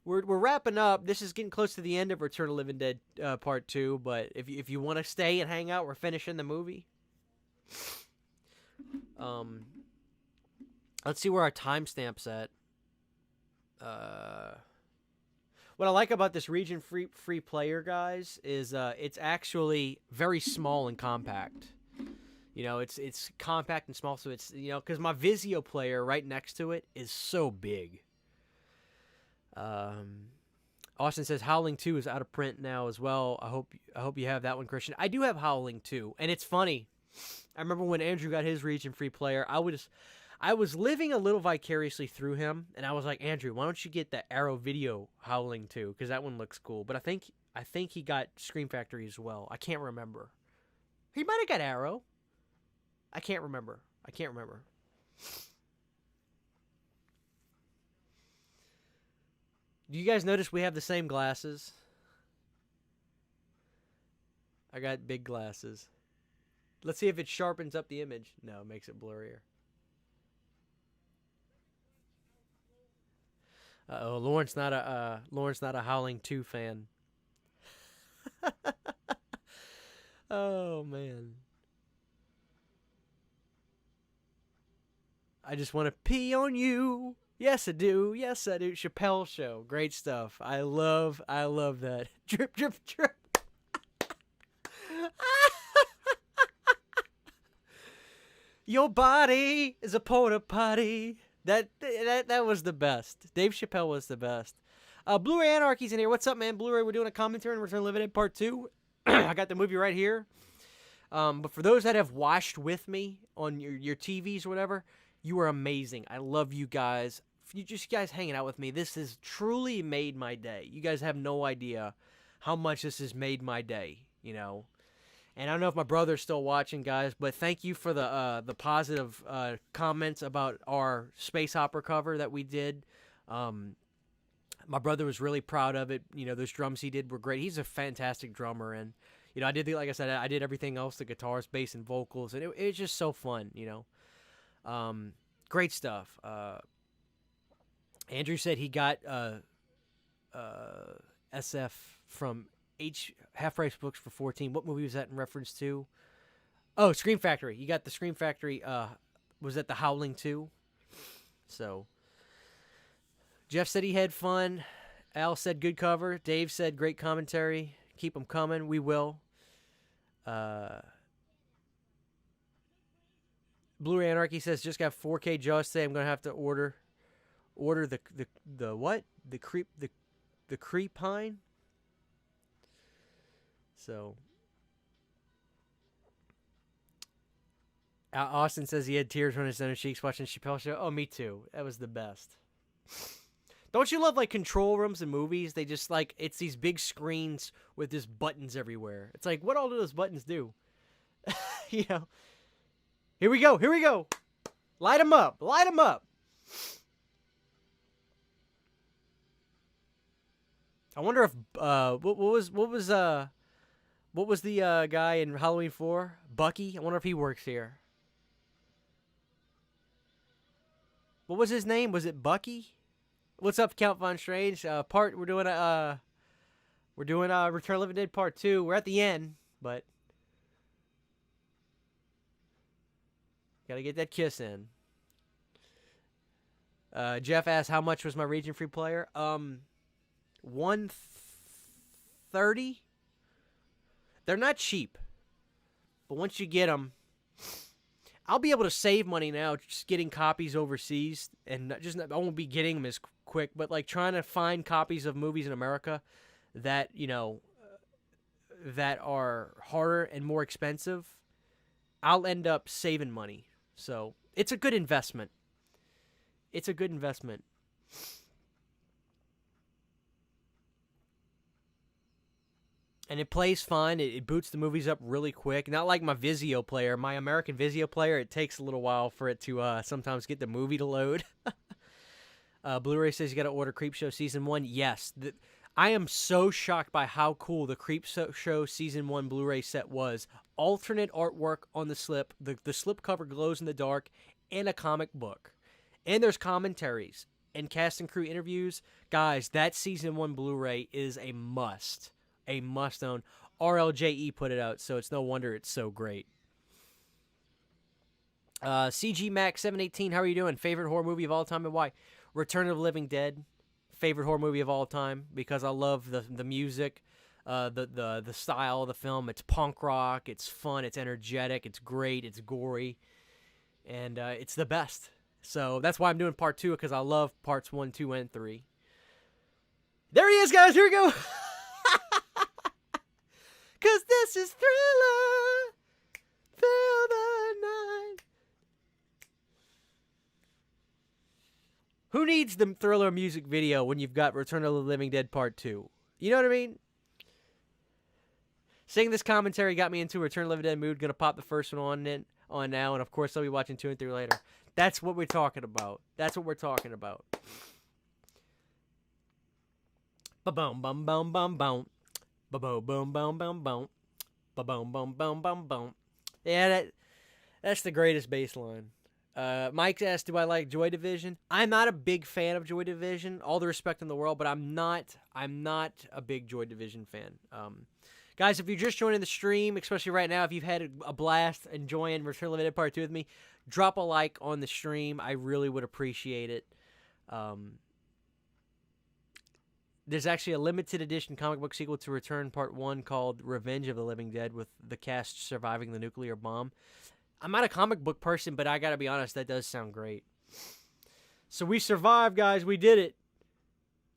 we're wrapping up. This is getting close to the end of Return of the Living Dead Part 2, but if you want to stay and hang out, we're finishing the movie. Let's see where our timestamp's at. What I like about this region free player, guys, is it's actually very small and compact. You know, it's compact and small, so it's, you know, because my Vizio player right next to it is so big. Austin says Howling 2 is out of print now as well. I hope you have that one, Christian. I do have Howling 2, and it's funny. I remember when Andrew got his region free player, I was living a little vicariously through him, and I was like, Andrew, why don't you get the Arrow Video Howling 2, because that one looks cool. But I think he got Scream Factory as well. I can't remember. He might have got Arrow. I can't remember. Do you guys notice we have the same glasses? I got big glasses. Let's see if it sharpens up the image. No, it makes it blurrier. Uh-oh, Lawrence not a Howling 2 fan. Oh man. I just want to pee on you. Yes, I do. Yes, I do. Chappelle Show. Great stuff. I love that. Drip, drip, drip. Your body is a porta potty. That was the best. Dave Chappelle was the best. Blu-ray Anarchy's in here. What's up, man? Blu-ray, we're doing a commentary on Return of the Living Dead Part 2. I got the movie right here. But for those that have watched with me on your TVs or whatever, you are amazing. I love you guys. You guys hanging out with me. This has truly made my day. You guys have no idea how much this has made my day, you know. And I don't know if my brother's still watching, guys, but thank you for the positive comments about our Space Opera cover that we did. My brother was really proud of it. You know, those drums he did were great. He's a fantastic drummer, and you know, like I said, I did everything else: the guitars, bass, and vocals, and it was just so fun. You know, great stuff. Andrew said he got SF from Half Price Books for 14. What movie was that in reference to? Oh, Scream Factory. You got the Scream Factory. Was that the Howling 2? So, Jeff said he had fun. Al said good cover. Dave said great commentary. Keep them coming. We will. Blu-ray Anarchy says just got 4K Jaws today. I'm gonna have to order the what? The Creepine. So, Austin says he had tears on his own cheeks watching Chappelle Show. Oh, me too. That was the best. Don't you love like control rooms in movies? They just like, it's these big screens with just buttons everywhere. It's like, what all do those buttons do? You know. Here we go. Light them up. I wonder if what was the guy in Halloween 4? Bucky? I wonder if he works here. What was his name? Was it Bucky? What's up, Count Von Strange? We're doing Return of the Living Dead Part 2. We're at the end, but gotta get that kiss in. Jeff asked how much was my region free player? $130. They're not cheap, but once you get them, I'll be able to save money now just getting copies overseas, and I won't be getting them as quick, but like trying to find copies of movies in America that, you know, that are harder and more expensive, I'll end up saving money. So it's a good investment. And it plays fine. It boots the movies up really quick. Not like my Vizio player. My American Vizio player, it takes a little while for it to sometimes get the movie to load. Blu-ray says you got to order Creepshow Season 1. Yes. I am so shocked by how cool the Creepshow Season 1 Blu-ray set was. Alternate artwork on the slip. The slip cover glows in the dark. And a comic book. And there's commentaries. And cast and crew interviews. Guys, that Season 1 Blu-ray is a must. A must-own. RLJE put it out, so it's no wonder it's so great. CG Max 718, how are you doing? Favorite horror movie of all time and why? Return of the Living Dead. Favorite horror movie of all time because I love the music, the style of the film. It's punk rock. It's fun. It's energetic. It's great. It's gory, and it's the best. So that's why I'm doing part 2 because I love parts 1, 2, and 3. There he is, guys. Here we go. Cause this is Thriller, Feel the Night. Who needs the Thriller music video when you've got Return of the Living Dead Part 2? You know what I mean? Seeing this commentary got me into Return of the Living Dead mood. Gonna pop the first one on now, and of course I'll be watching 2 and 3 later. That's what we're talking about. That's what we're talking about. Ba-boom, bum, bum, bum, bum. Ba-boom, boom, boom, boom, boom. Ba-boom, boom, boom, boom, boom. Yeah, that's the greatest bass line. Mike asked, do I like Joy Division? I'm not a big fan of Joy Division. All the respect in the world, but I'm not a big Joy Division fan. Guys, if you're just joining the stream, especially right now, if you've had a blast enjoying Return of the Living Dead Part 2 with me, drop a like on the stream. I really would appreciate it. There's actually a limited edition comic book sequel to Return Part 1 called Revenge of the Living Dead with the cast surviving the nuclear bomb. I'm not a comic book person, but I gotta be honest, that does sound great. So we survived, guys. We did it.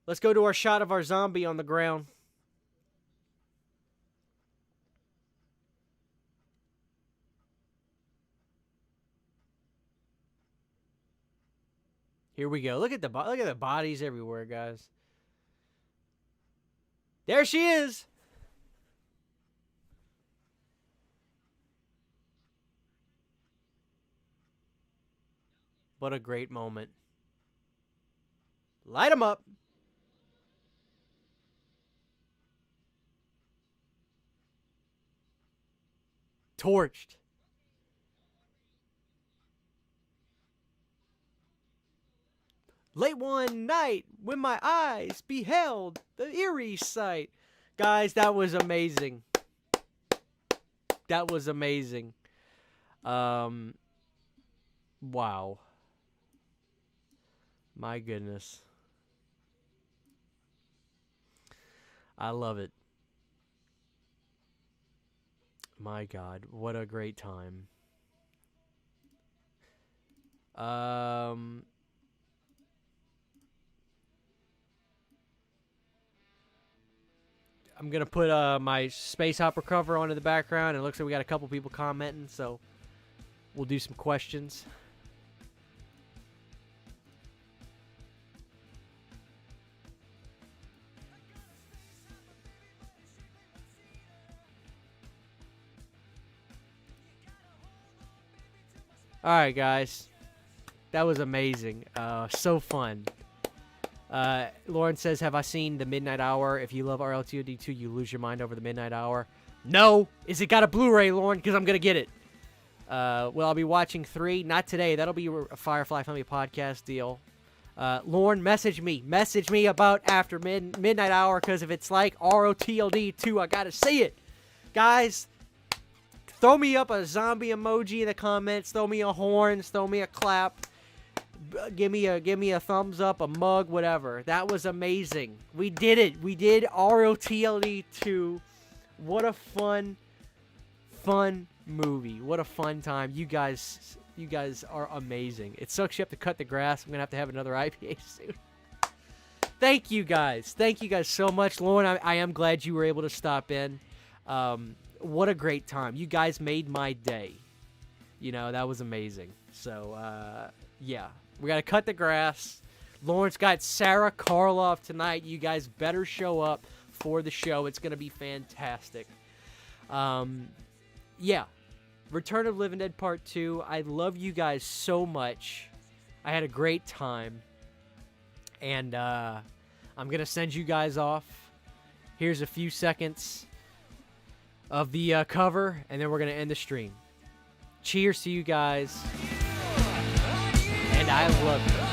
Let's go to our shot of our zombie on the ground. Here we go. Look at the bodies everywhere, guys. There she is. What a great moment. Light them up. Torched. Late one night when my eyes beheld the eerie sight. Guys, that was amazing. That was amazing. Wow. My goodness. I love it. My God, what a great time. I'm going to put my Space Hopper cover onto the background. It looks like we got a couple people commenting, so we'll do some questions. All right, guys. That was amazing. So fun. Lauren says, have I seen The Midnight Hour? If you love RLTOD2, you lose your mind over The Midnight Hour. No! Is it got a Blu-ray, Lauren? Because I'm going to get it. Well, I'll be watching 3. Not today. That'll be a Firefly Family podcast deal. Lauren, message me. Message me about after Midnight Hour, because if it's like ROTLD2, I got to see it. Guys, throw me up a zombie emoji in the comments. Throw me a horns. Throw me a clap. Give me a thumbs up, a mug, whatever. That was amazing. We did it. We did ROTLD 2. What a fun movie. What a fun time. You guys are amazing. It sucks you have to cut the grass. I'm going to have another IPA soon. Thank you guys. Thank you guys so much. Lauren, I am glad you were able to stop in. What a great time. You guys made my day. You know, that was amazing. So, yeah. We got to cut the grass. Lawrence got Sarah Karloff tonight. You guys better show up. for the show. It's going to be fantastic. Yeah. Return of the Living Dead Part 2. I love you guys so much. I had a great time. And I'm going to send you guys off. Here's a few seconds of the cover, and then we're going to end the stream. Cheers to you guys. And I love you.